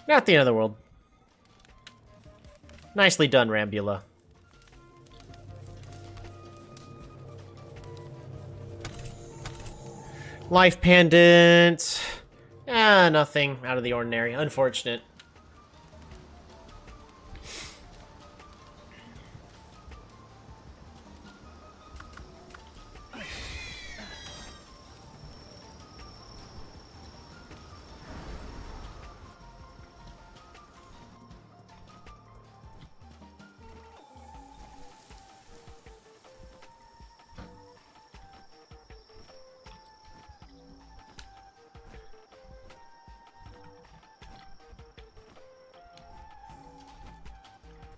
Not the end of the world. Nicely done, Rambula. Life pendant. Ah, nothing out of the ordinary. Unfortunate.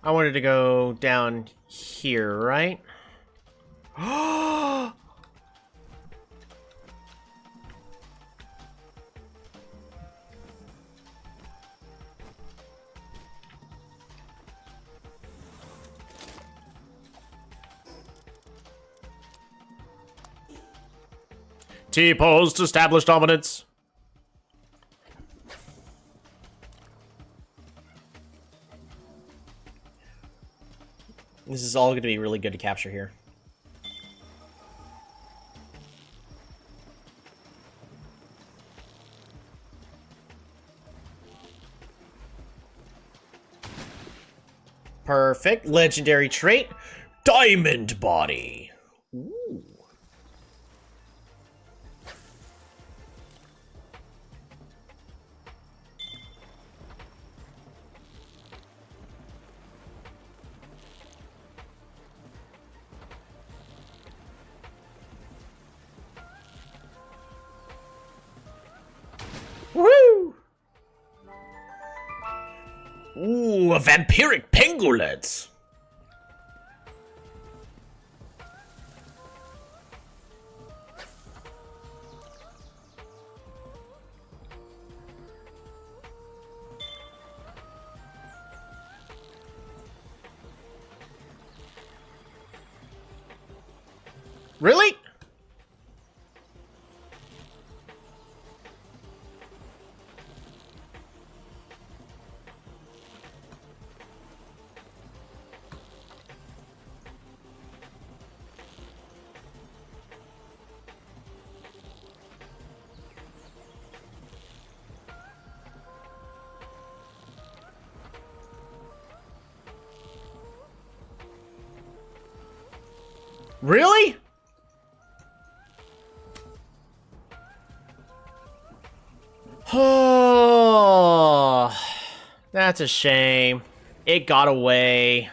I wanted to go down here, right? T-pose to establish dominance. This is all going to be really good to capture here. Perfect. Legendary trait. Diamond Body. Ooh. Woo! Ooh, a vampiric pangolin. Really? Really? Oh, that's a shame. It got away.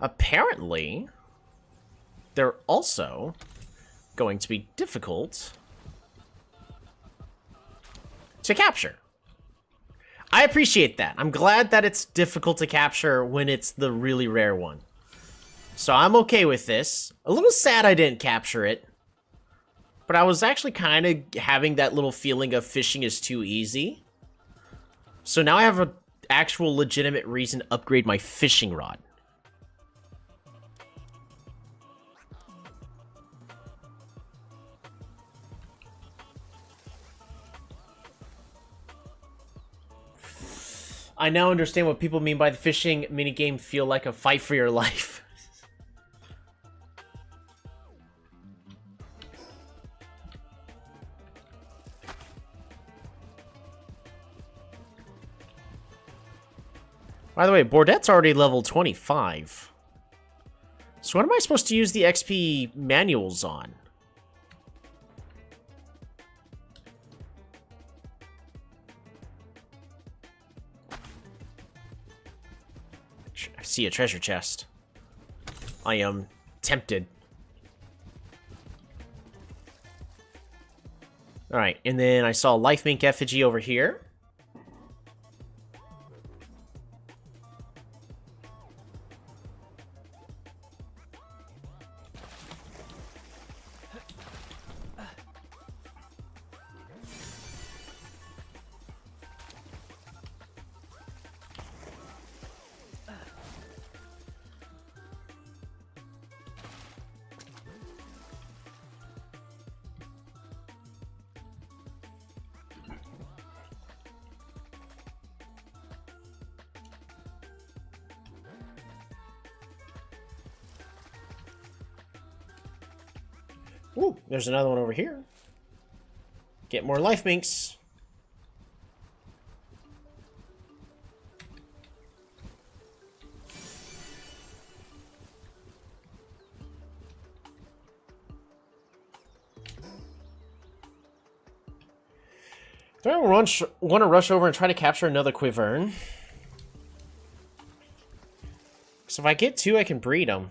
Apparently, they're also going to be difficult to capture. I appreciate that. I'm glad that it's difficult to capture when it's the really rare one. So I'm okay with this. A little sad I didn't capture it. But I was actually kind of having that little feeling of fishing is too easy. So now I have an actual legitimate reason to upgrade my fishing rod. I now understand what people mean by the fishing minigame feel like a fight for your life. By the way, Bordette's already level 25. So what am I supposed to use the XP manuals on? I see a treasure chest. I am tempted. Alright, and then I saw a Life Mink effigy over here. Ooh, there's another one over here. Get more life minks. Do I want to rush over and try to capture another Quivern? So if I get two, I can breed them.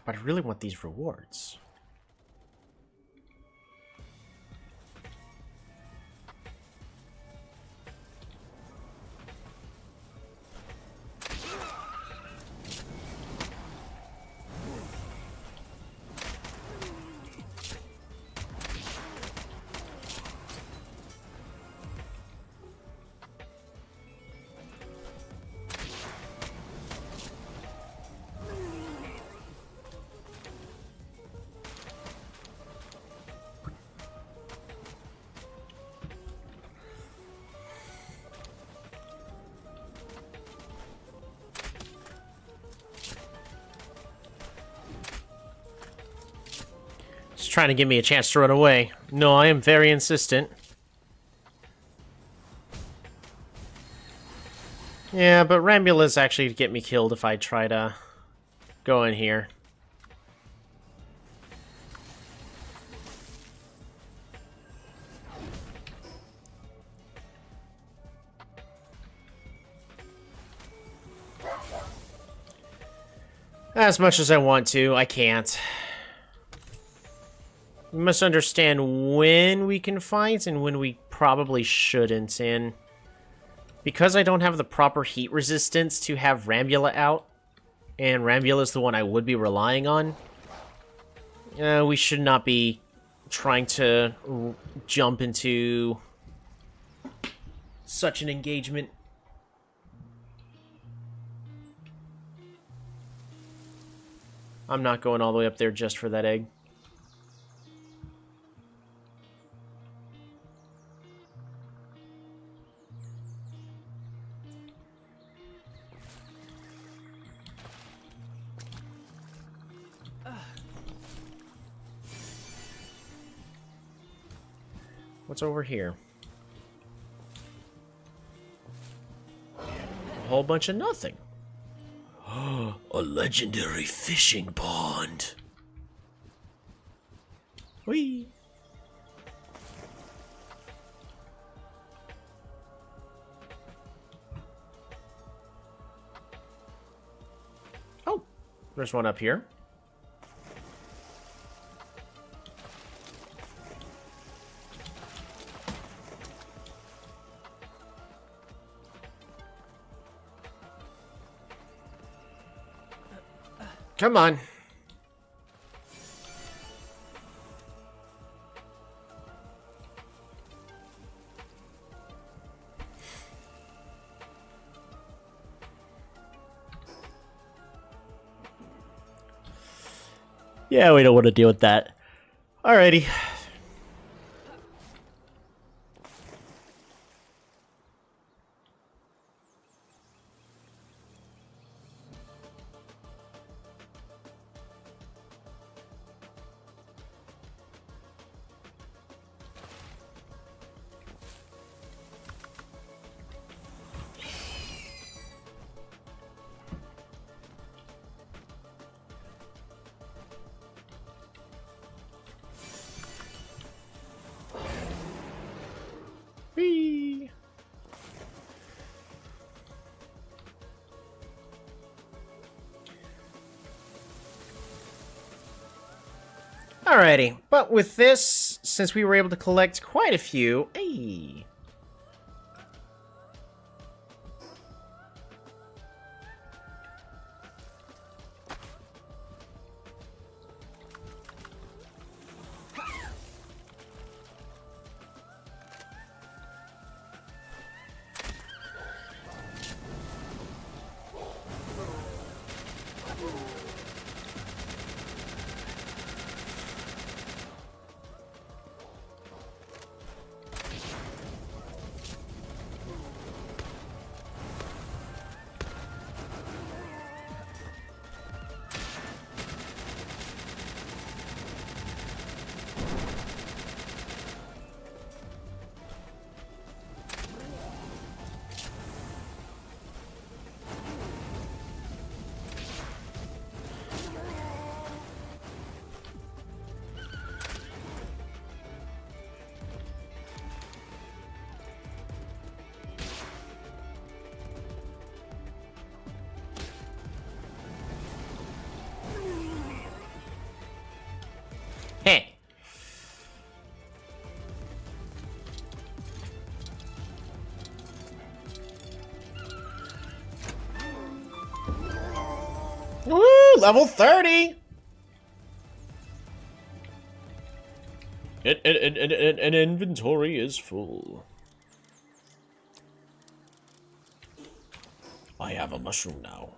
But I really want these rewards. trying to give me a chance to run away. No, I am very insistent. Yeah, but Rambula's actually get me killed if I try to go in here. As much as I want to, I can't. We must understand when we can fight and when we probably shouldn't, and because I don't have the proper heat resistance to have Rambula out, and Rambula's the one I would be relying on, we should not be trying to jump into such an engagement. I'm not going all the way up there just for that egg. What's over here? A whole bunch of nothing. A legendary fishing pond. Whee! Oh, there's one up here. Come on. Yeah, we don't want to deal with that. Alrighty. Whee! Alrighty, but with this, since we were able to collect quite a few, hey. Hey. Woo! Level 30! An inventory is full. I have a mushroom now.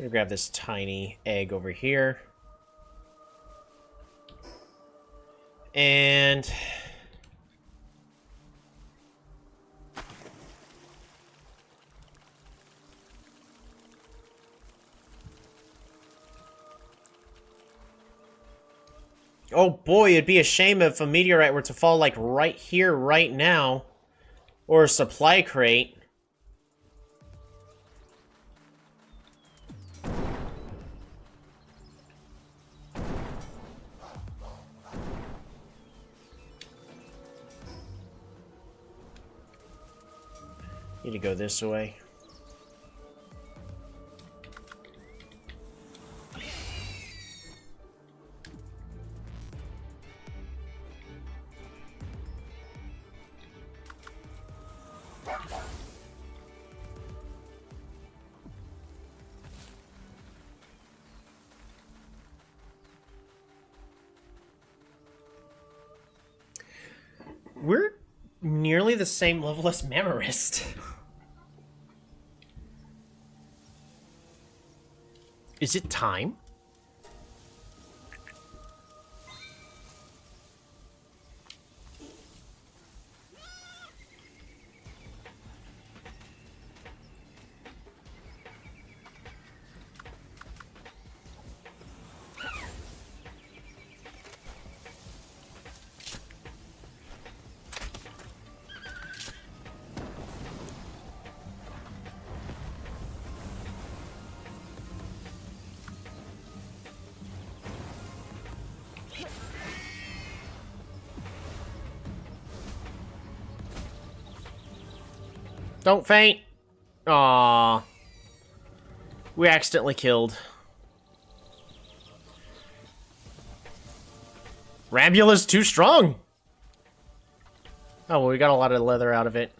gonna grab this tiny egg over here. And oh boy, it'd be a shame if a meteorite were to fall like right here, right now. Or a supply crate. Need to go this way. We're nearly the same level as Memorist. Is it time? Don't faint. Aww. We accidentally killed. Rambula's too strong. Oh, well, we got a lot of leather out of it.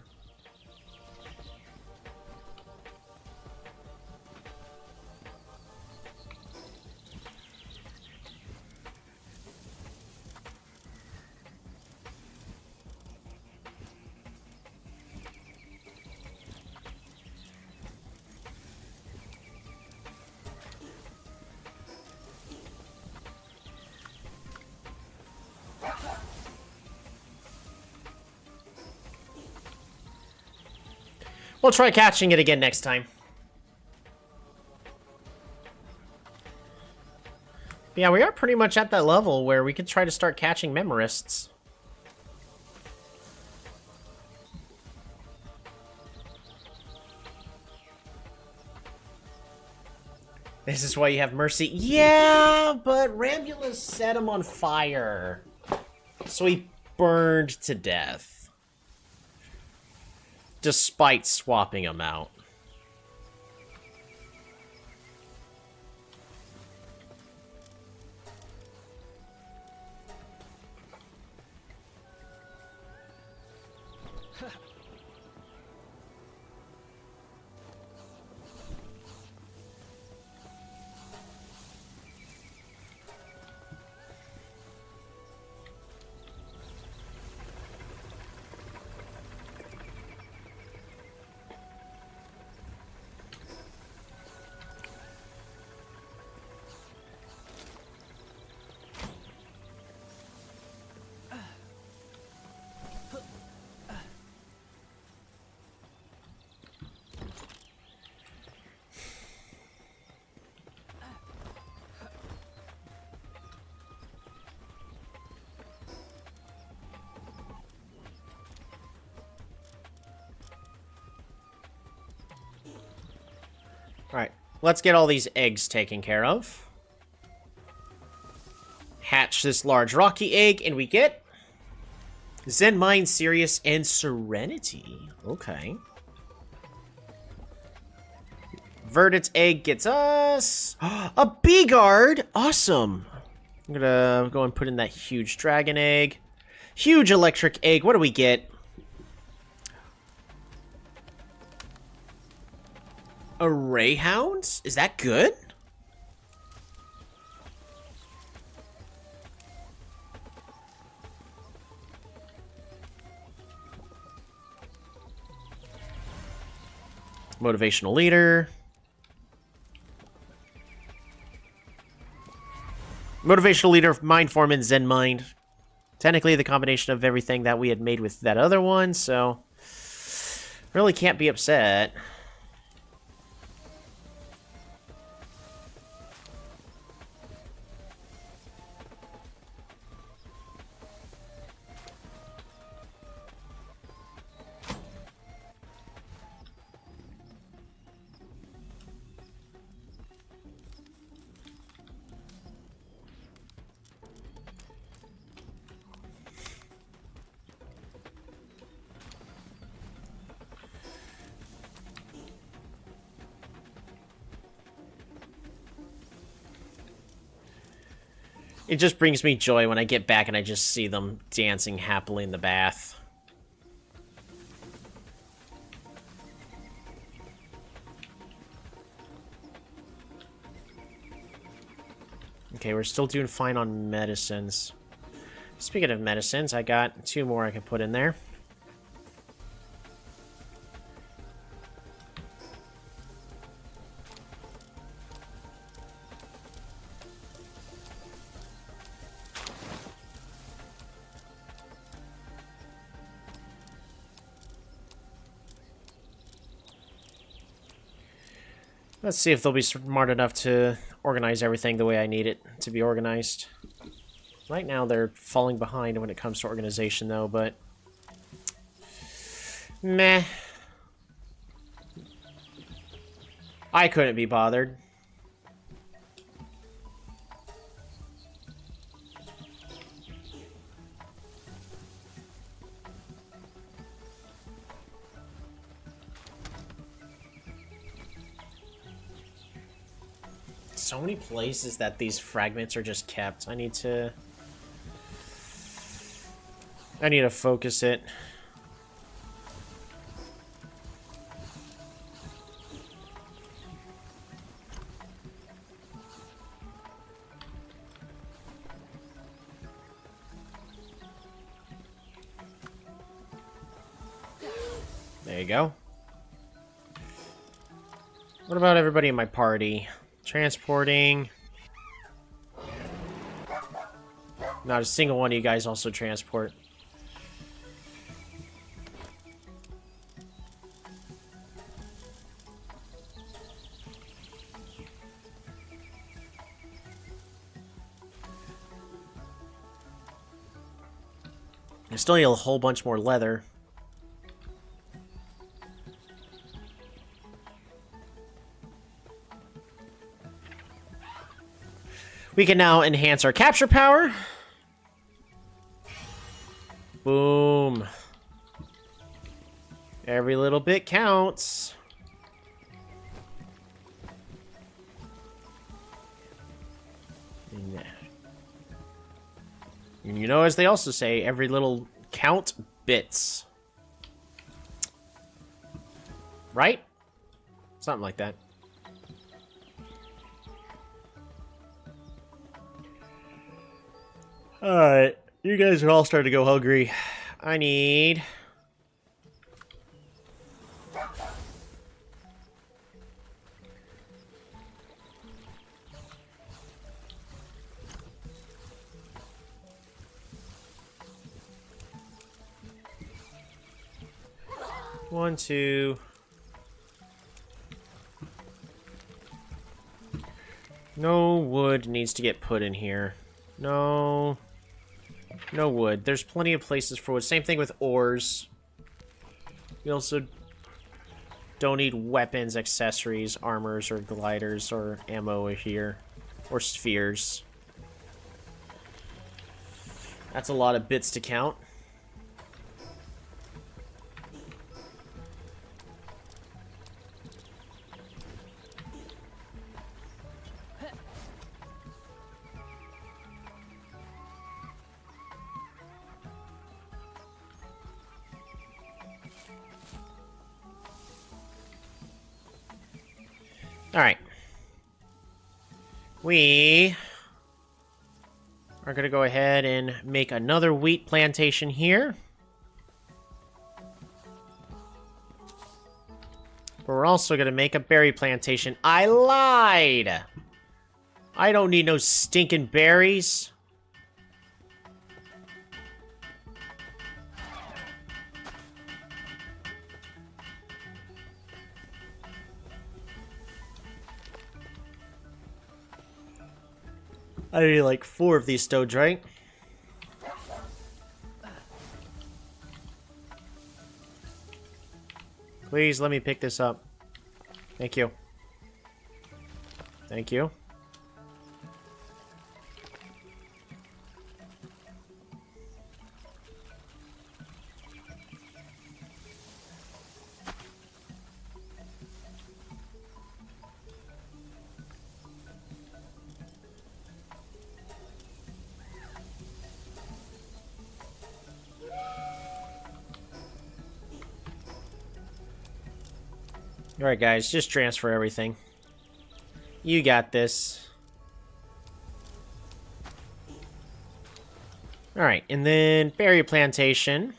We'll try catching it again next time. Yeah, we are pretty much at that level where we could try to start catching Memorists. This is why you have mercy. Yeah, but Rambula set him on fire. So he burned to death. Despite swapping him out. Alright, let's get all these eggs taken care of. Hatch this large rocky egg, and we get Zen Mind, Sirius, and Serenity. Okay. Verdant's egg gets us a bee guard. Awesome. I'm gonna go and put in that huge dragon egg. Huge electric egg. What do we get? A Ray Hound? Is that good? Motivational leader. Motivational leader, mind form, and Zen mind. Technically the combination of everything that we had made with that other one, so really can't be upset. It just brings me joy when I get back and I just see them dancing happily in the bath. Okay, we're still doing fine on medicines. Speaking of medicines, I got 2 more I can put in there. Let's see if they'll be smart enough to organize everything the way I need it to be organized. Right now, they're falling behind when it comes to organization, though, but... meh. I couldn't be bothered. So many places that these fragments are just kept. I need to focus it. There you go. What about everybody in my party? Transporting. Not a single one of you guys also transport. I still need a whole bunch more leather. We can now enhance our capture power. Boom. Every little bit counts. And you know, as they also say, every little count bits. Right? Something like that. Alright, you guys are all starting to go hungry. I need... One, two... No wood needs to get put in here. No... No wood. There's plenty of places for wood. Same thing with ores. We also don't need weapons, accessories, armors, or gliders, or ammo here. Or spheres. That's a lot of bits to count. Alright. We are going to go ahead and make another wheat plantation here. But we're also going to make a berry plantation. I lied! I don't need no stinking berries. I need like 4 of these stones, right? Please let me pick this up. Thank you. Thank you. Alright guys, just transfer everything. You got this. Alright, and then berry plantation.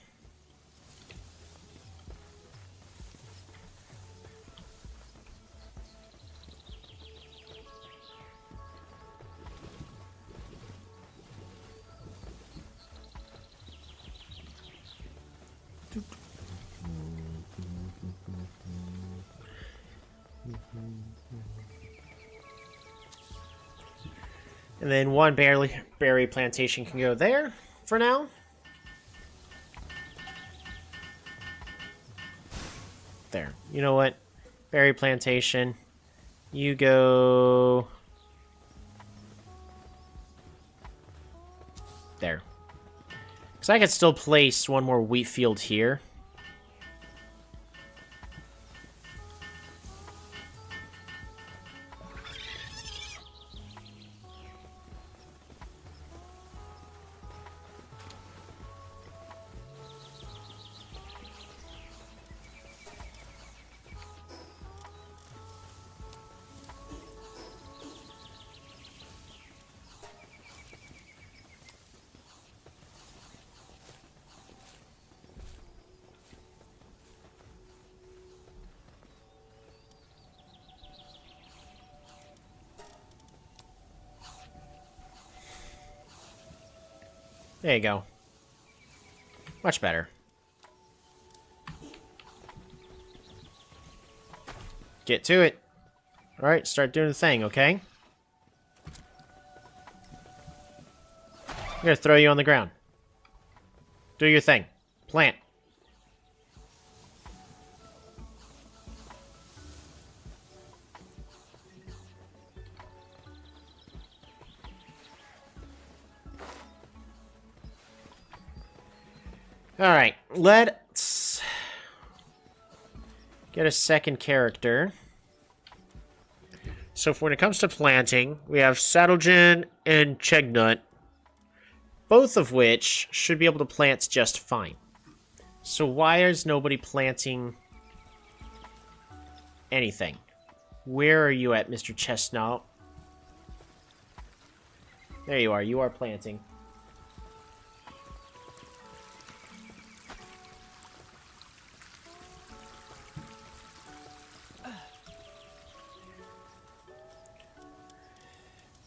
And then 1 berry plantation can go there for now. There. You know what? Berry plantation. You go... there. Because I could still place 1 more wheat field here. There you go. Much better. Get to it. Alright, start doing the thing, okay? I'm gonna throw you on the ground. Do your thing. Plant. Alright, let's get a second character. So when it comes to planting, we have Saddlegen and Chegnut, both of which should be able to plant just fine. So why is nobody planting anything? Where are you at, Mr. Chestnut? There you are. You are planting.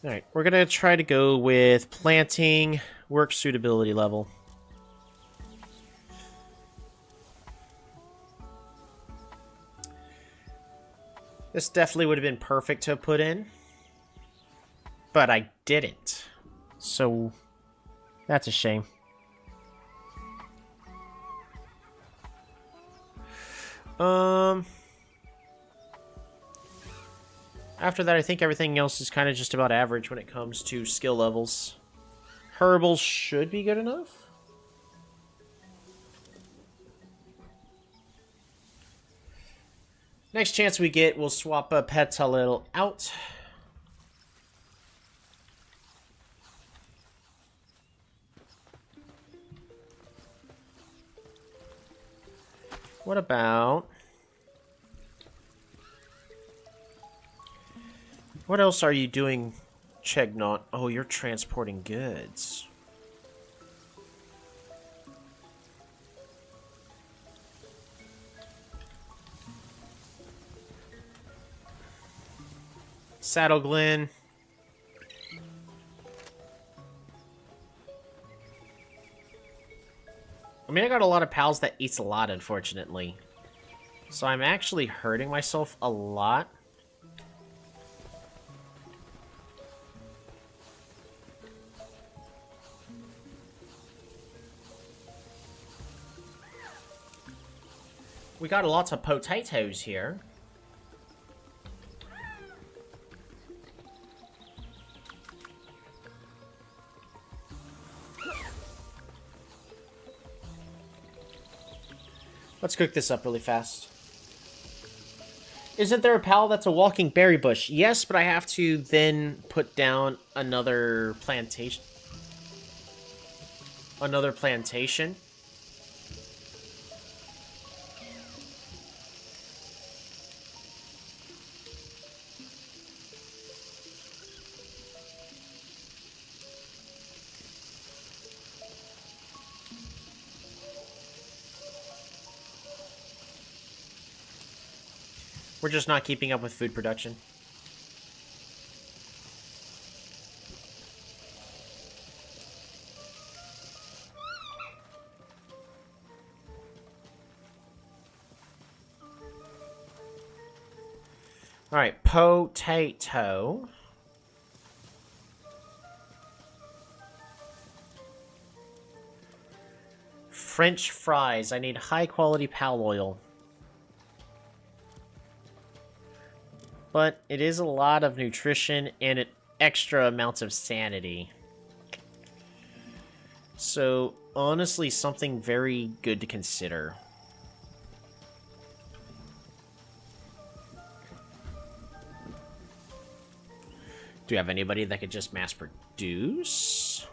Alright, we're gonna try to go with planting work suitability level. This definitely would have been perfect to put in, but I didn't. So, that's a shame. After that, I think everything else is kind of just about average when it comes to skill levels. Herbal should be good enough. Next chance we get, we'll swap pets a little out. What about... what else are you doing, Chegnut? Oh, you're transporting goods. Saddle Glen. I mean, I got a lot of pals that eats a lot, unfortunately. So I'm actually hurting myself a lot. We got lots of potatoes here. Let's cook this up really fast. Isn't there a pal that's a walking berry bush? Yes, but I have to then put down another plantation. Another plantation. We're just not keeping up with food production. Alright, potato. French fries. I need high quality pal oil. But it is a lot of nutrition and an extra amounts of sanity. So, honestly, something very good to consider. Do you have anybody that could just mass produce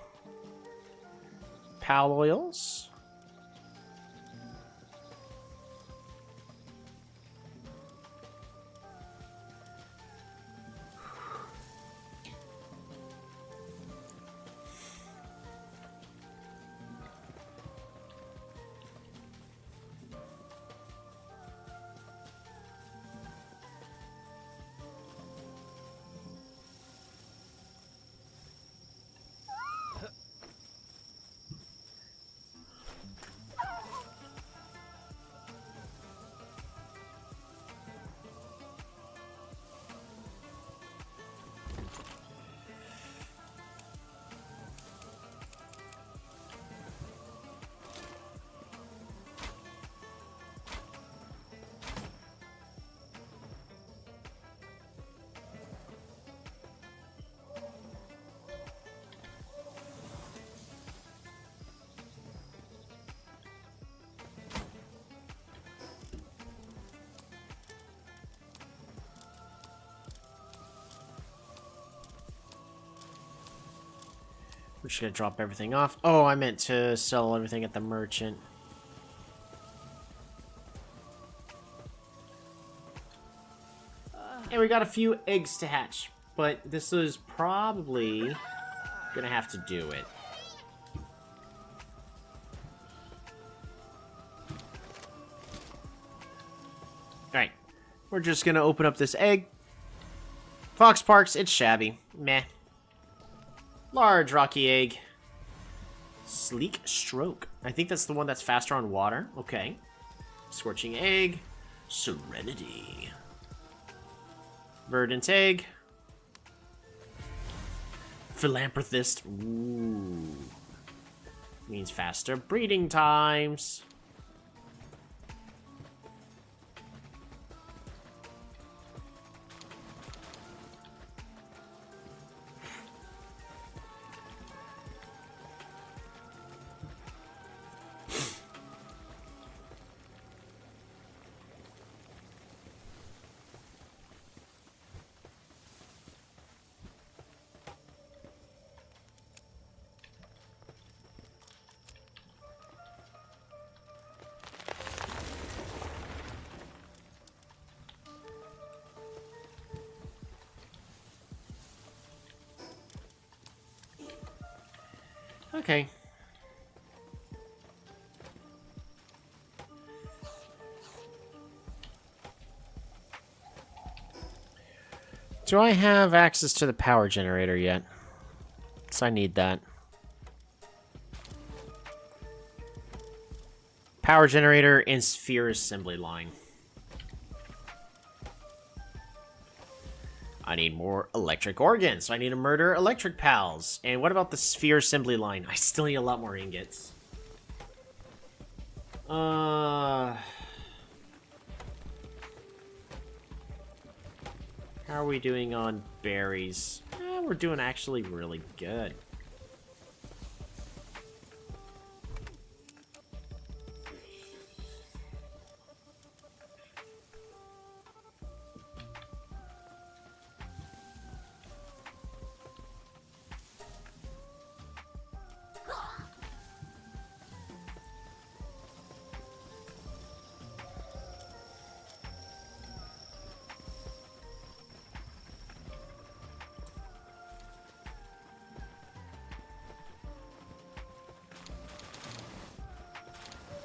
pal oils? We're just gonna drop everything off. Oh, I meant to sell everything at the merchant. And we got a few eggs to hatch, but this is probably gonna have to do it. Alright, we're just gonna open up this egg. Fox Parks, it's shabby. Meh. Large rocky egg. Sleek stroke. I think that's the one that's faster on water. Okay. Scorching egg. Serenity. Verdant egg. Philanthropist. Ooh. Means faster breeding times. Okay. Do I have access to the power generator yet? So I need that. Power generator and sphere assembly line. I need more electric organs, so I need to murder electric pals. And what about the sphere assembly line? I still need a lot more ingots. How are we doing on berries? We're doing actually really good.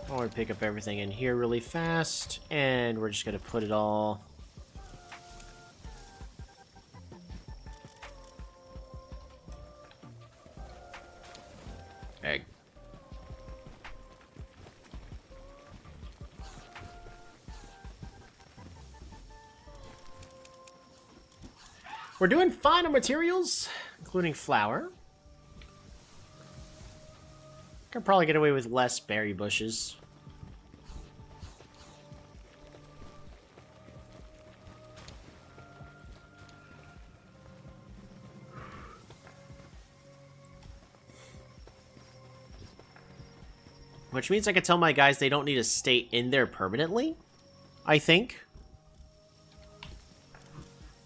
I want to pick up everything in here really fast, and we're just going to put it all... Egg. We're doing fine on materials, including flour. Could probably get away with less berry bushes. Which means I can tell my guys they don't need to stay in there permanently, I think.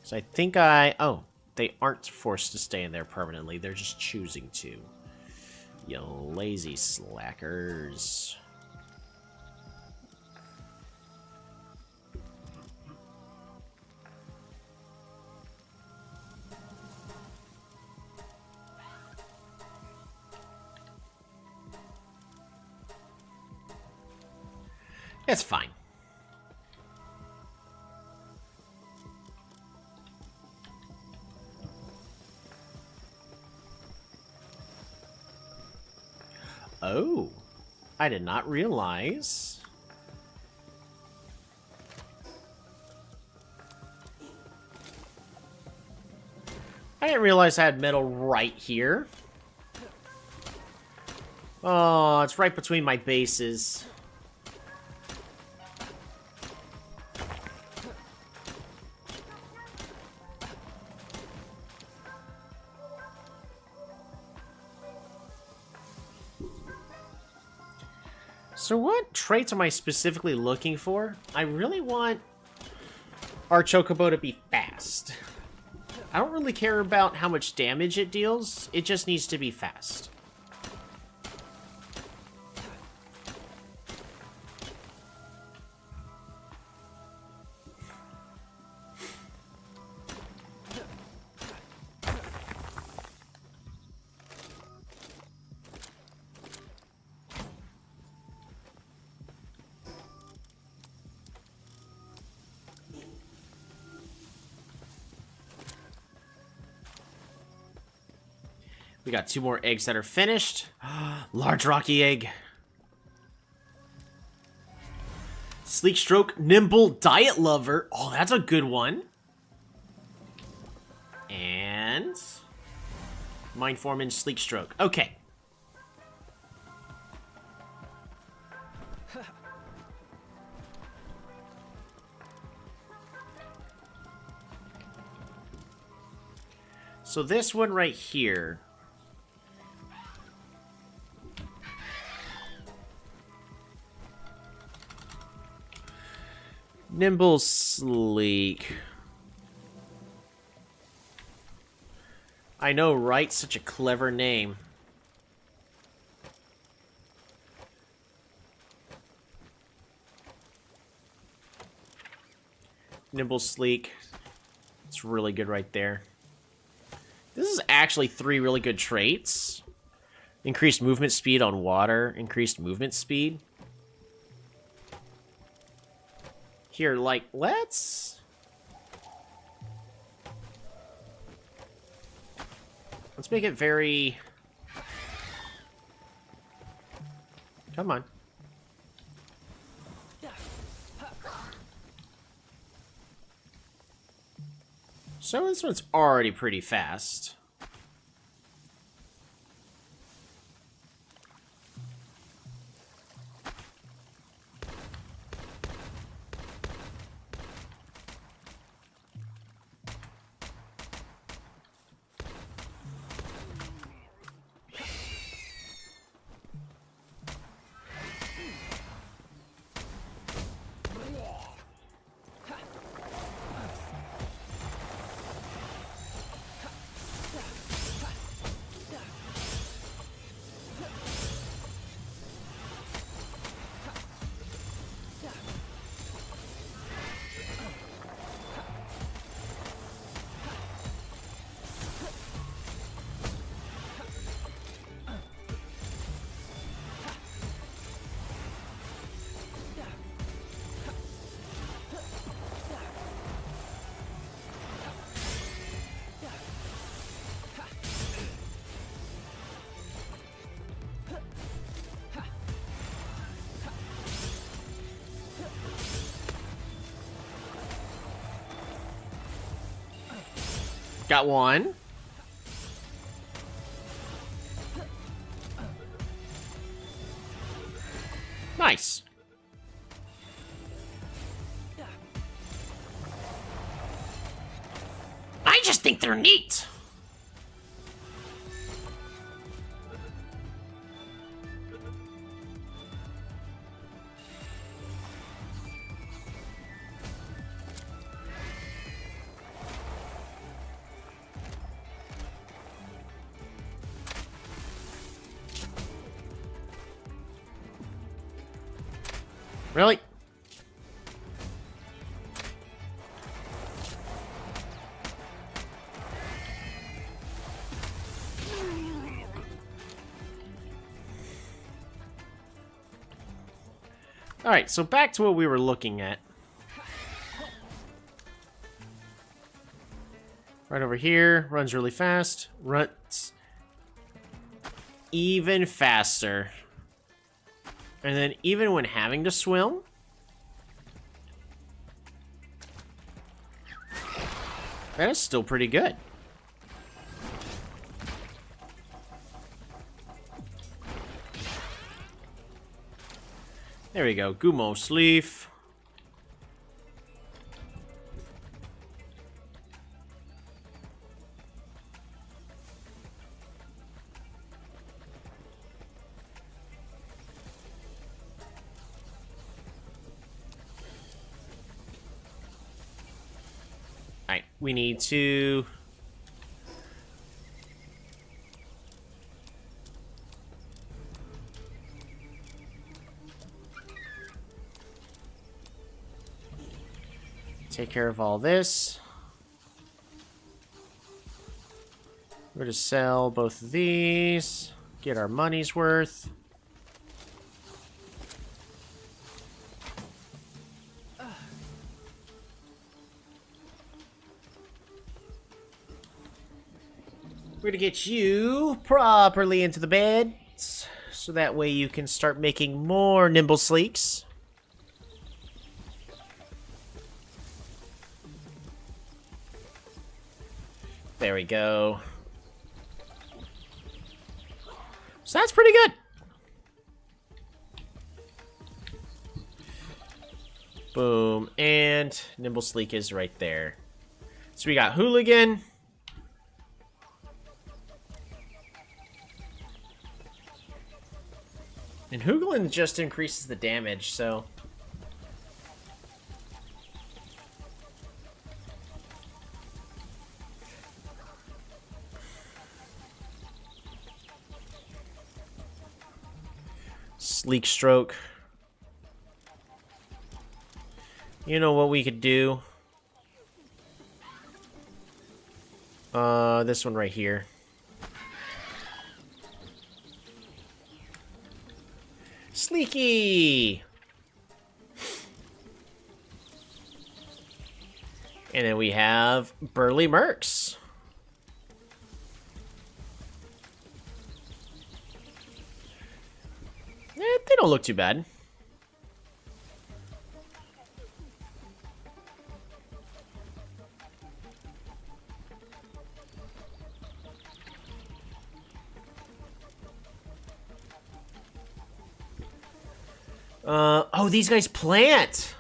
So I think oh, they aren't forced to stay in there permanently. They're just choosing to. You lazy slackers. It's fine. Oh, I did not realize. I didn't realize I had metal right here. Oh, it's right between my bases. So what traits am I specifically looking for? I really want our Chocobo to be fast. I don't really care about how much damage it deals. It just needs to be fast. We got 2 more eggs that are finished. Large rocky egg. Sleek Stroke, Nimble, Diet Lover. Oh, that's a good one. And Mind Form and Sleek Stroke. Okay. So this one right here. Nimble, Sleek. I know, right? Such a clever name. Nimble, Sleek. It's really good right there. This is actually 3 really good traits. Increased movement speed on water. Increased movement speed. Here, like, let's make it very... Come on. So this one's already pretty fast. Got one. Nice. I just think they're neat. Really? Alright, so back to what we were looking at. Right over here, runs really fast, runs even faster. And then even when having to swim, that is still pretty good. There we go, Gumo Sleeve. Alright, we need to... take care of all this. We're going to sell both of these, get our money's worth. We're going to get you properly into the bed, so that way you can start making more nimble sleeks. There we go. So that's pretty good. Boom. And Nimble Sleek is right there. So we got Hooligan. And Hooligan just increases the damage, so... Sleek Stroke. You know what we could do? This one right here. Sleeky! And then we have Burly Mercs. They don't look too bad. Oh, these guys plant!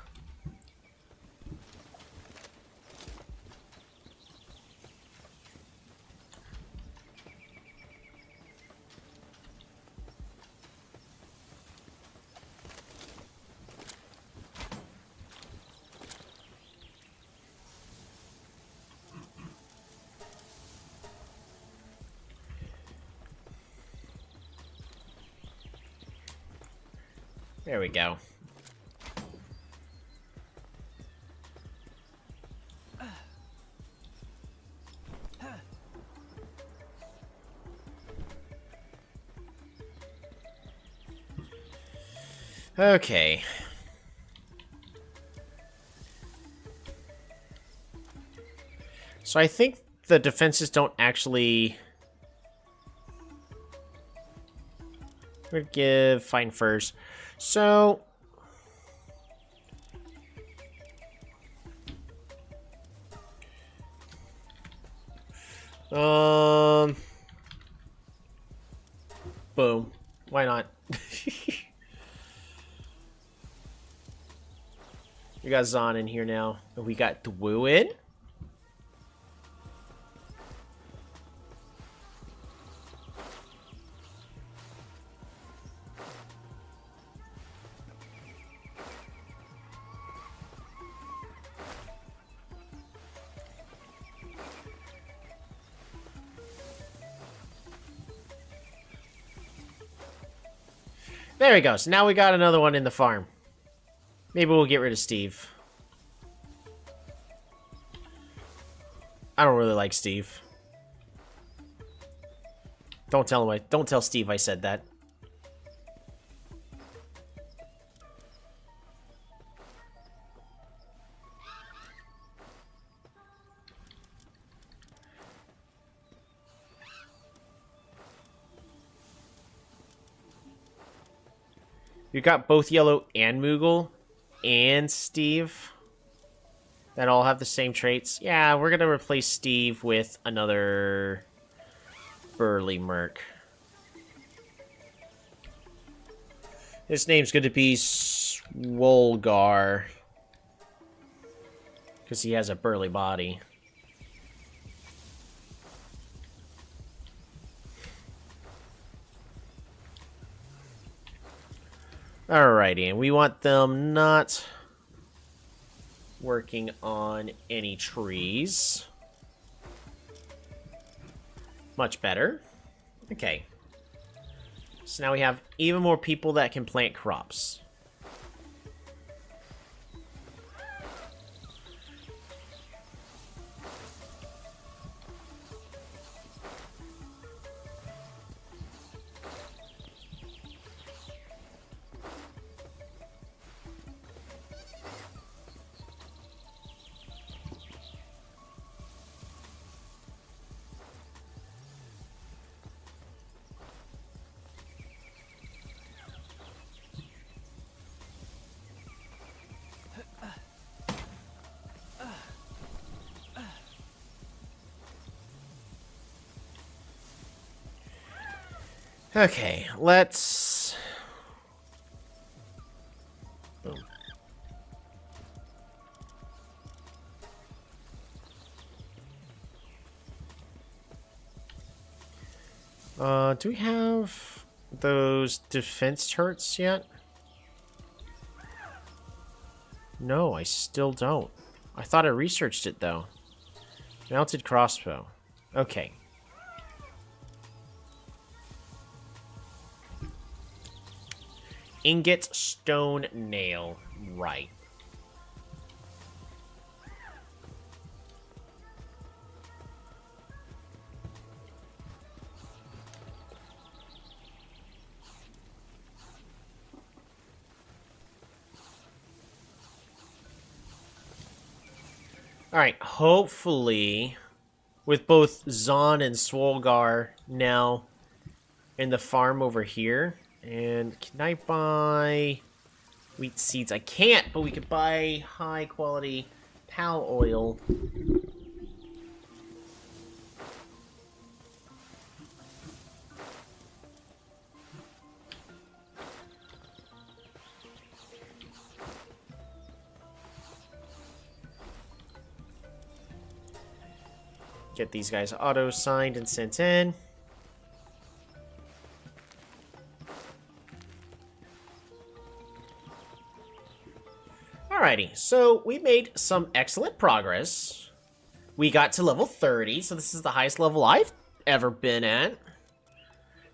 There we go. Okay. So I think the defenses don't actually... We'd give fine first. So... Boom. Why not? We got Zon in here now. And we got Dwuin. There we go. So now we got another one in the farm. Maybe we'll get rid of Steve. I don't really like Steve. Don't tell Steve I said that. You got both Yellow and Moogle and Steve that all have the same traits. Yeah, we're gonna replace Steve with another burly merc. His name's going to be Swolgar. Because he has a burly body. Alrighty, and we want them not working on any trees. Much better. Okay. So now we have even more people that can plant crops. Okay, let's... Boom. Do we have those defense turrets yet? No, I still don't. I thought I researched it, though. Mounted crossbow. Okay. Ingot, stone, nail. Right. Alright, hopefully, with both Zon and Swolgar now in the farm over here. And can I buy wheat seeds? I can't, but we could buy high quality pal oil. Get these guys auto-signed and sent in. Alrighty, so we made some excellent progress. We got to level 30, so this is the highest level I've ever been at.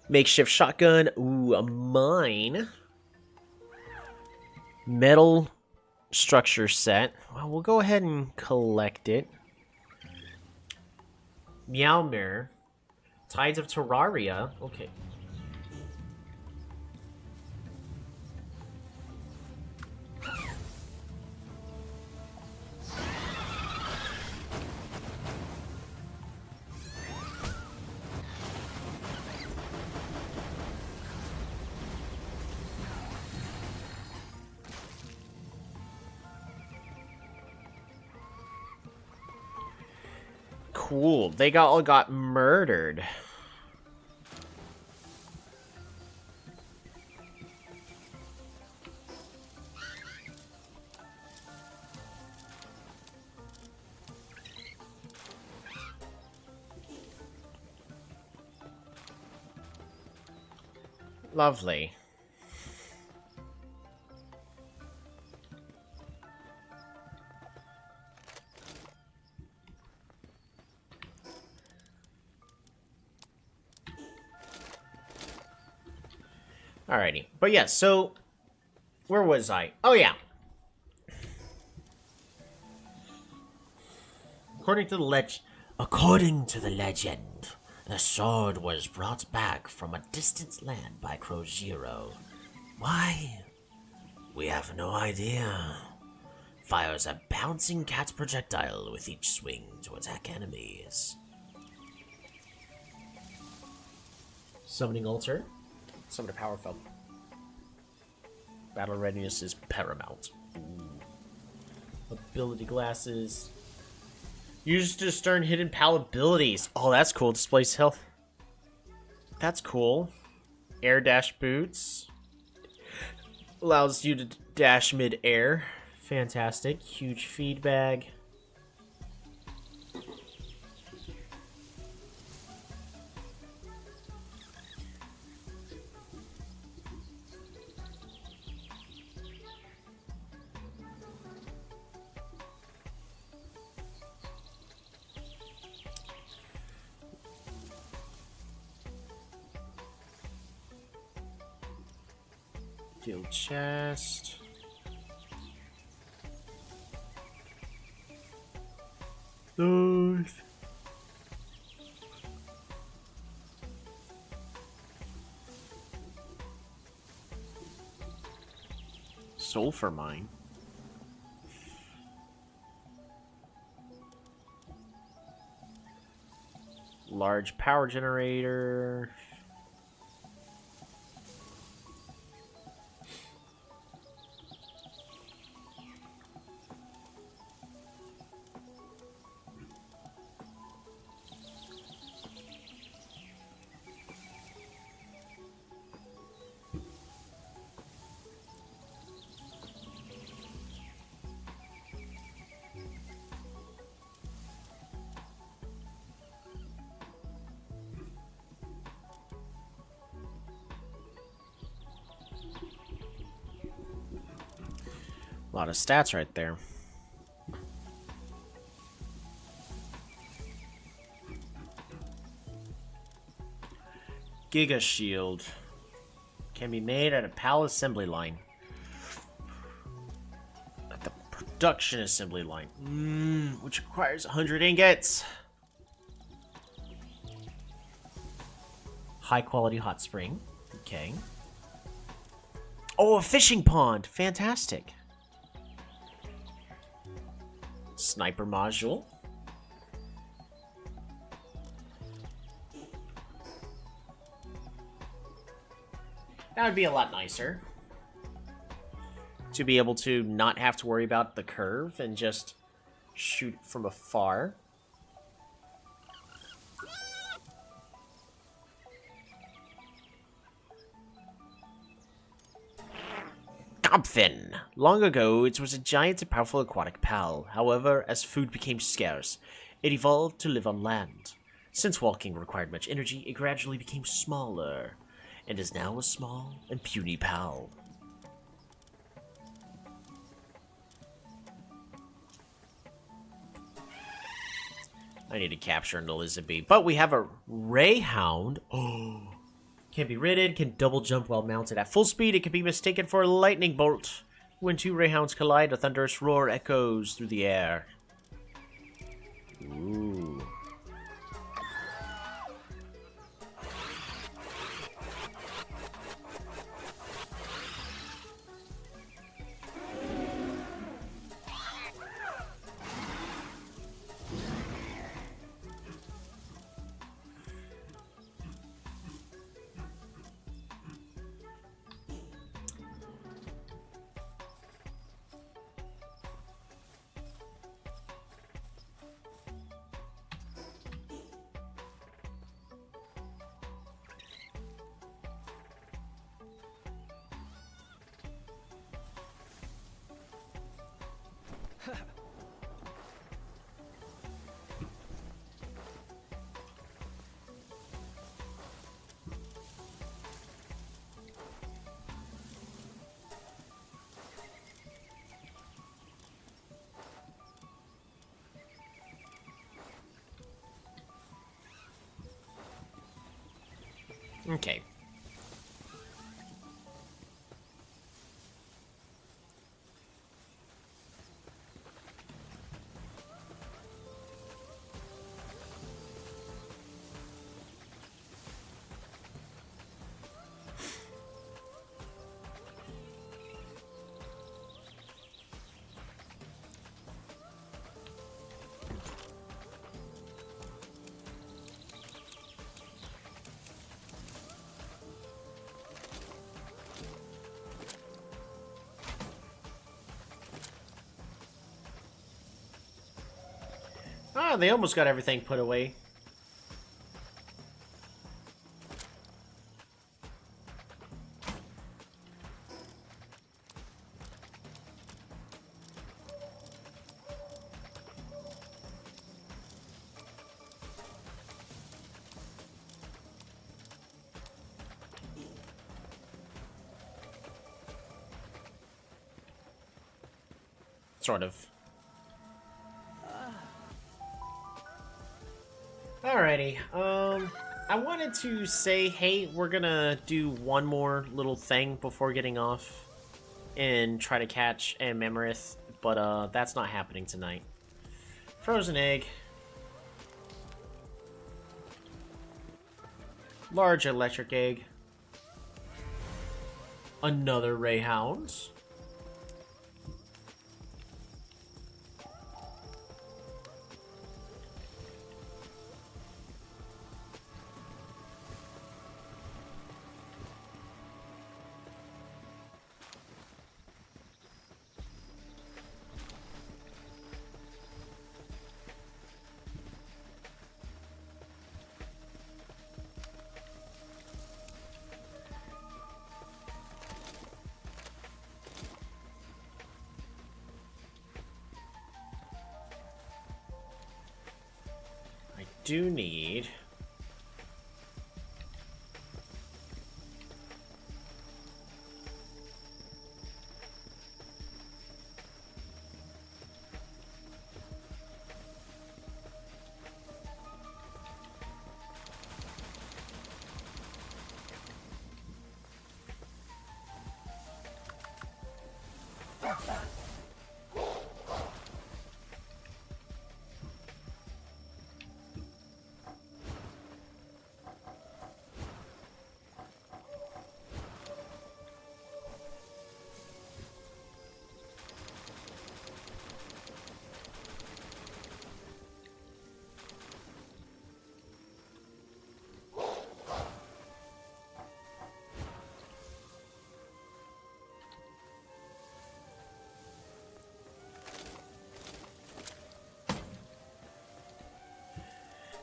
Makeshift shotgun. Ooh, a mine. Metal structure set. Well, we'll go ahead and collect it. Meowmere. Tides of Terraria. Okay. Cool. They all got murdered. Lovely. Alrighty. But yeah, so where was I? Oh yeah. According to the legend, the sword was brought back from a distant land by Croziro. Why? We have no idea. Fires a bouncing cat projectile with each swing to attack enemies. Summoning altar. Summon a power felt. Battle readiness is paramount. Ooh. Ability glasses. Used to discern hidden pal abilities. Oh, that's cool. Displays health. That's cool. Air dash boots. Allows you to dash mid-air. Fantastic. Huge feed bag. Field chest. Nice. Sulfur mine. Large power generator. A lot of stats right there. Giga Shield can be made at a PAL assembly line. At the production assembly line. Which requires 100 ingots. High quality hot spring. Okay. Oh, a fishing pond. Fantastic. Sniper module. That would be a lot nicer. To be able to not have to worry about the curve and just shoot from afar. Gobfin. Long ago, it was a giant and powerful aquatic pal. However, as food became scarce, It evolved to live on land. Since walking required much energy, it gradually became smaller, and is now a small and puny pal. I need to capture an Elizabeth, but we have a Rayhound. Oh, can be ridden, can double jump while mounted at full speed. It can be mistaken for a lightning bolt. When two Rayhounds collide, a thunderous roar echoes through the air. Ooh. Okay. Ah, they almost got everything put away. Sort of. Alrighty, I wanted to say, hey, we're gonna do one more little thing before getting off and try to catch a Memerith, but, that's not happening tonight. Frozen egg. Large electric egg. Another Rayhound. Do need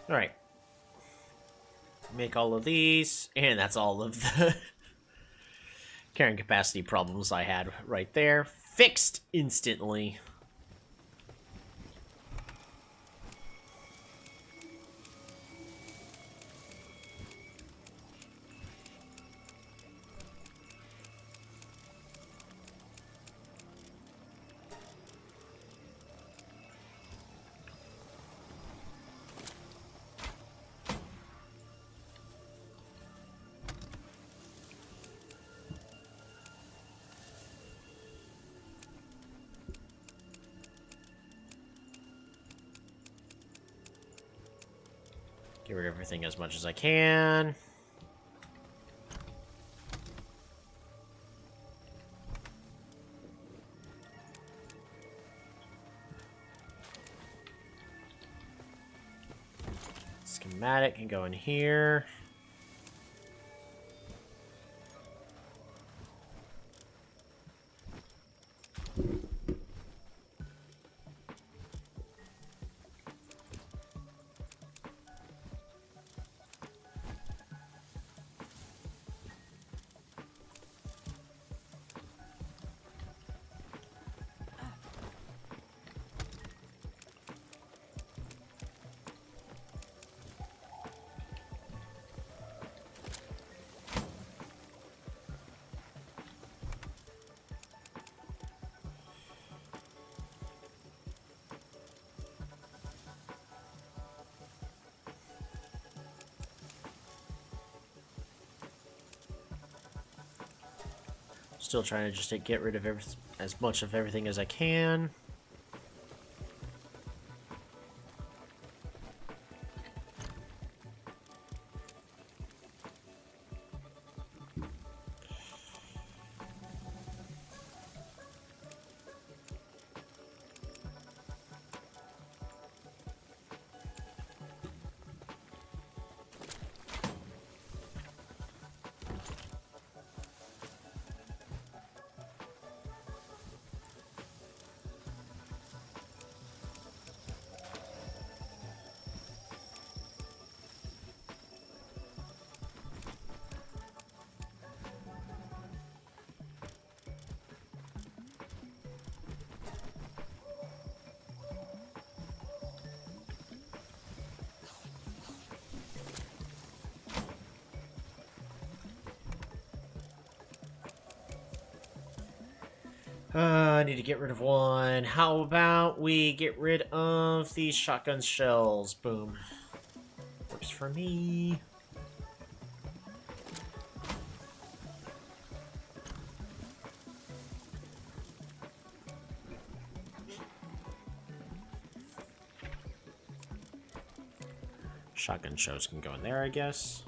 Alright. Make all of these, and that's all of the carrying capacity problems I had right there. Fixed instantly. Get rid of everything as much as I can. Schematic can go in here. Still trying to just get rid of as much of everything as I can. I need to get rid of one. How about we get rid of these shotgun shells? Boom. Works for me. Shotgun shells can go in there, I guess.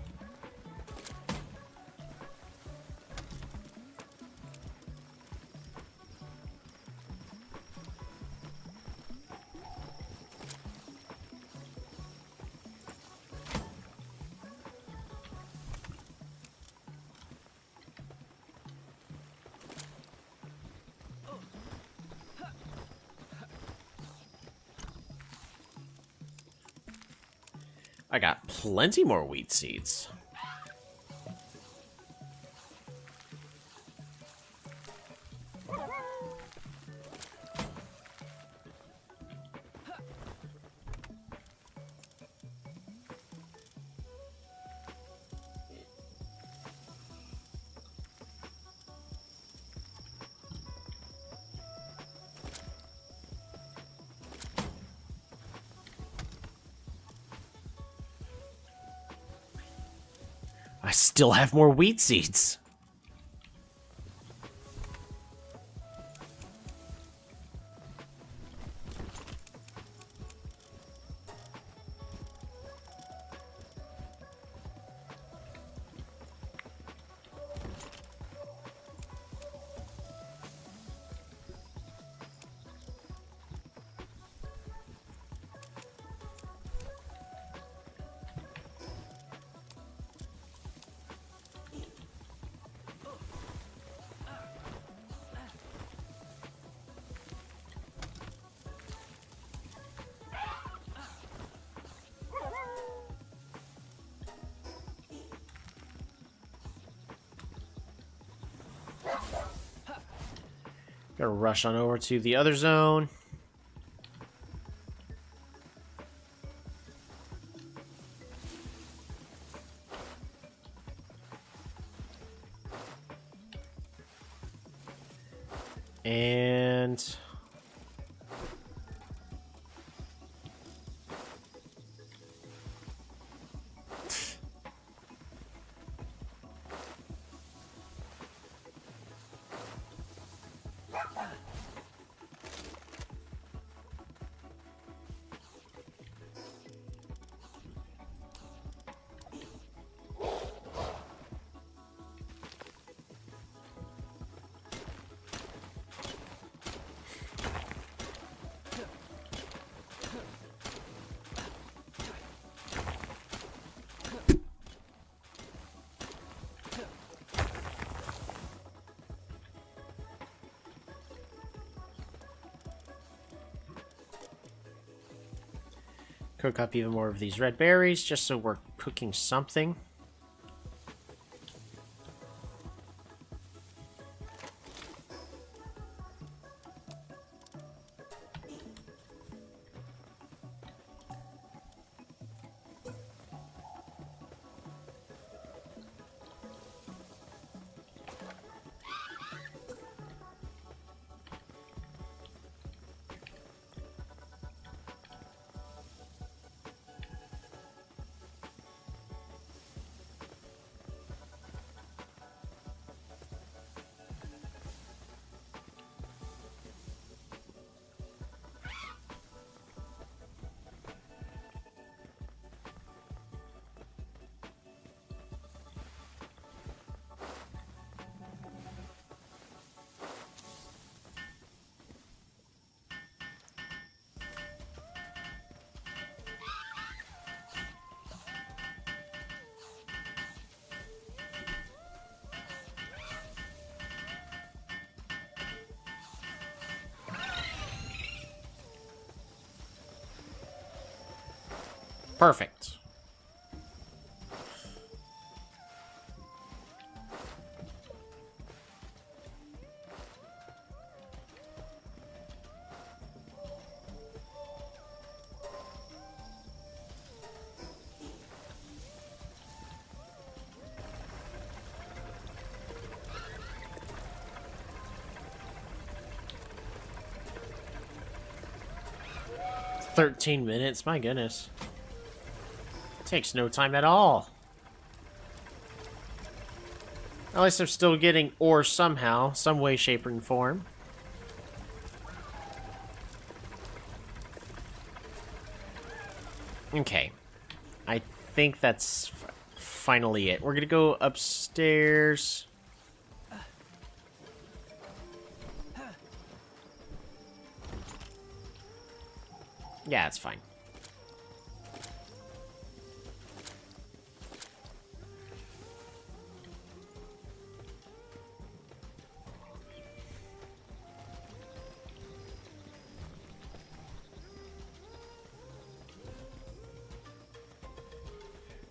I got plenty more wheat seeds. I still have more wheat seeds. Gotta rush on over to the other zone. And Cook up even more of these red berries, just so we're cooking something. Perfect. $13, my goodness. Takes no time at all. At least I'm still getting ore somehow, some way, shape, and form. Okay. I think that's finally it. We're gonna go upstairs. Yeah, it's fine.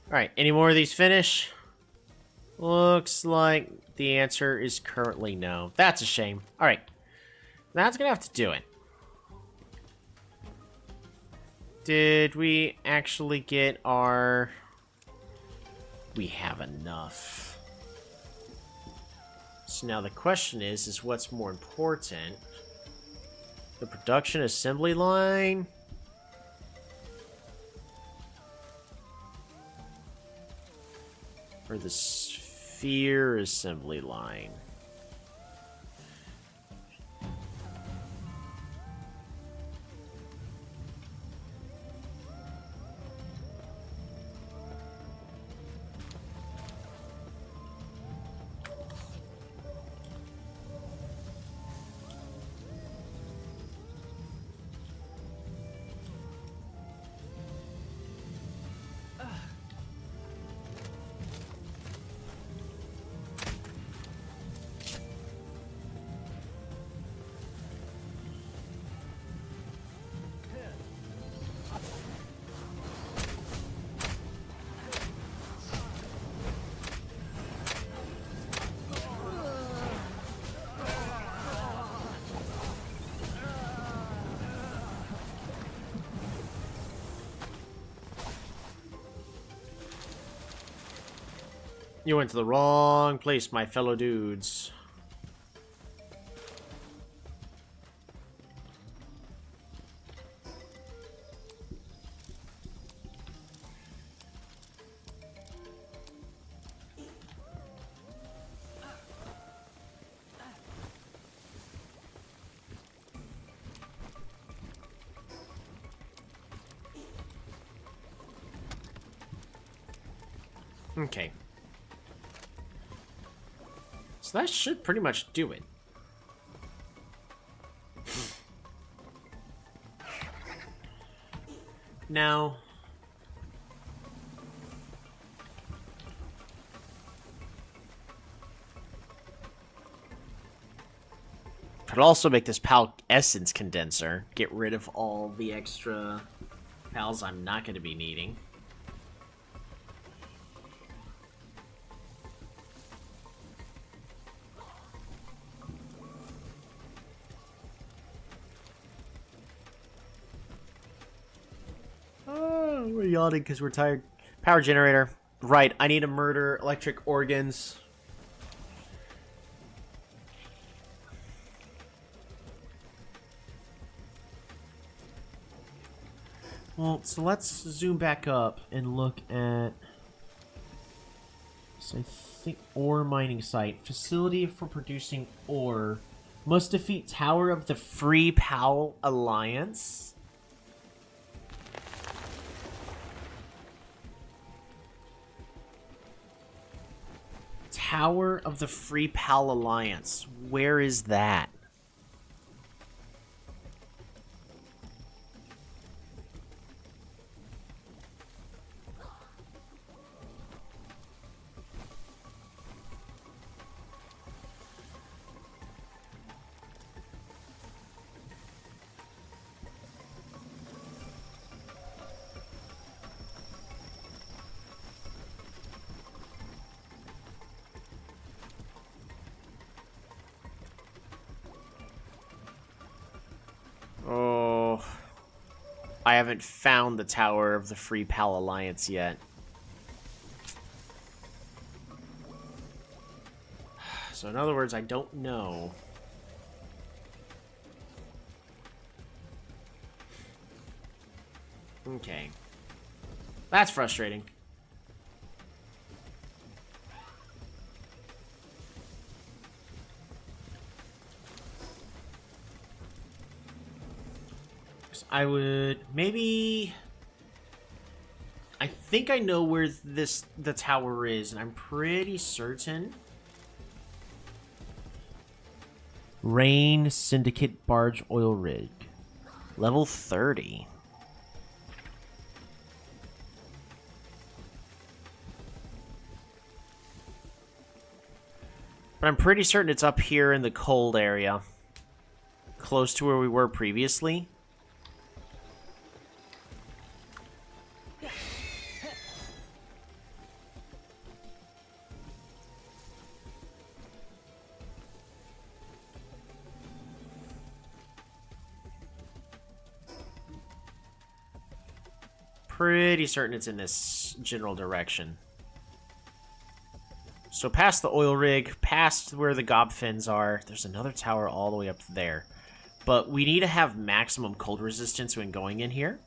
Alright, any more of these finish? Looks like the answer is currently no. That's a shame. Alright, that's gonna have to do it. Did we actually get our... We have enough. So now the question is what's more important? The production assembly line? Or the sphere assembly line? You went to the wrong place, my fellow dudes. Okay. So that should pretty much do it. Now... could also make this Pal Essence condenser. Get rid of all the extra pals I'm not going to be needing. Oh, we're yawning because we're tired. Power generator. Right, I need to murder electric organs. Well, so let's zoom back up and look at... So I think ore mining site. Facility for producing ore. Must defeat Tower of the Free Pal Alliance. Tower of the Free Pal Alliance. Where is that? Oh, I haven't found the Tower of the Free Pal Alliance yet. So in other words, I don't know. Okay. That's frustrating. I would maybe... I think I know where the tower is, and I'm pretty certain. Rain Syndicate Barge Oil Rig. Level 30. But I'm pretty certain it's up here in the cold area. Close to where we were previously. Pretty certain it's in this general direction. So past the oil rig, past where the gob fins are, there's another tower all the way up there. But we need to have maximum cold resistance when going in here.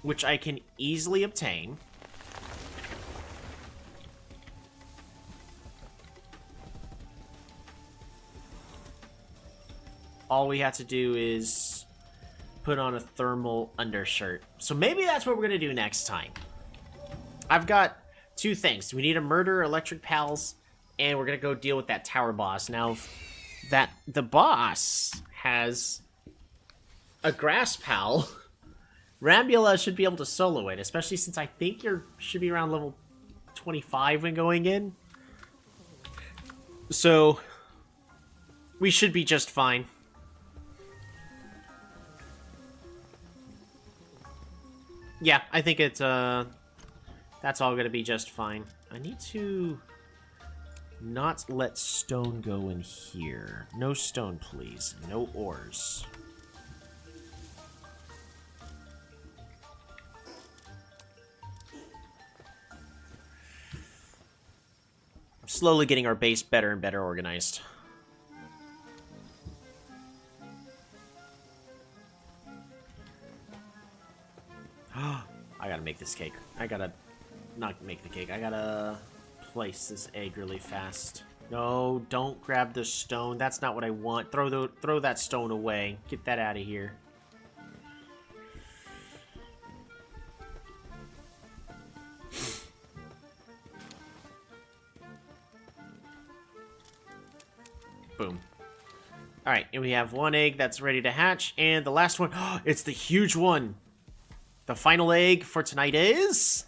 Which I can easily obtain. All we have to do is put on a thermal undershirt. So maybe that's what we're going to do next time. I've got two things. We need to murder electric pals, and we're going to go deal with that tower boss. Now, that the boss has a grass pal, Rambula should be able to solo it, especially since I think you should be around level 25 when going in. So, we should be just fine. Yeah, I think it's, that's all gonna be just fine. I need to not let stone go in here. No stone, please. No ores. I'm slowly getting our base better and better organized. I gotta make this cake. I gotta not make the cake. I gotta place this egg really fast. No, don't grab the stone. That's not what I want. Throw that stone away. Get that out of here. Boom. Alright, and we have one egg that's ready to hatch, and the last one, it's the huge one! The final egg for tonight is...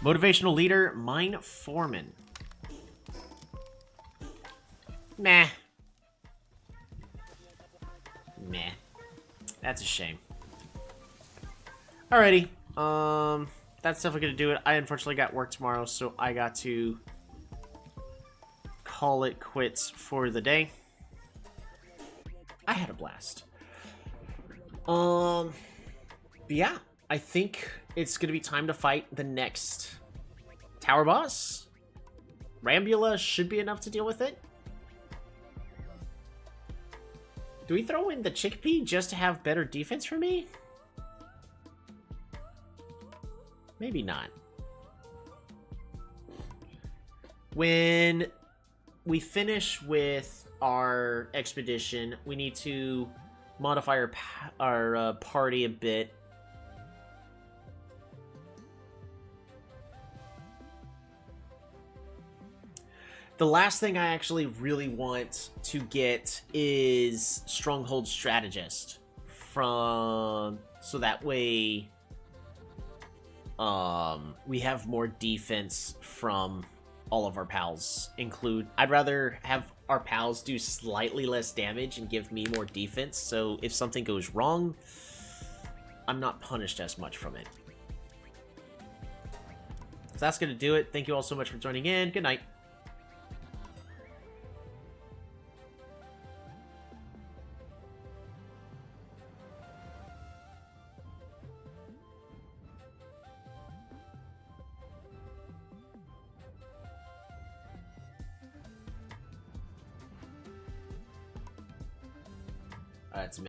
Motivational Leader, Mine Foreman. Meh. Meh. That's a shame. Alrighty. That's definitely gonna do it. I unfortunately got work tomorrow, so I got to call it quits for the day. I had a blast. But yeah, I think it's gonna be time to fight the next tower boss. Rambula should be enough to deal with it. Do we throw in the chickpea just to have better defense for me? Maybe not. When we finish with our expedition, we need to modify our party a bit. The last thing I actually really want to get is Stronghold Strategist from, so that way we have more defense from all of our pals. I'd rather have our pals do slightly less damage and give me more defense, so if something goes wrong, I'm not punished as much from it. So that's gonna do it. Thank you all so much for joining in. Good night. That's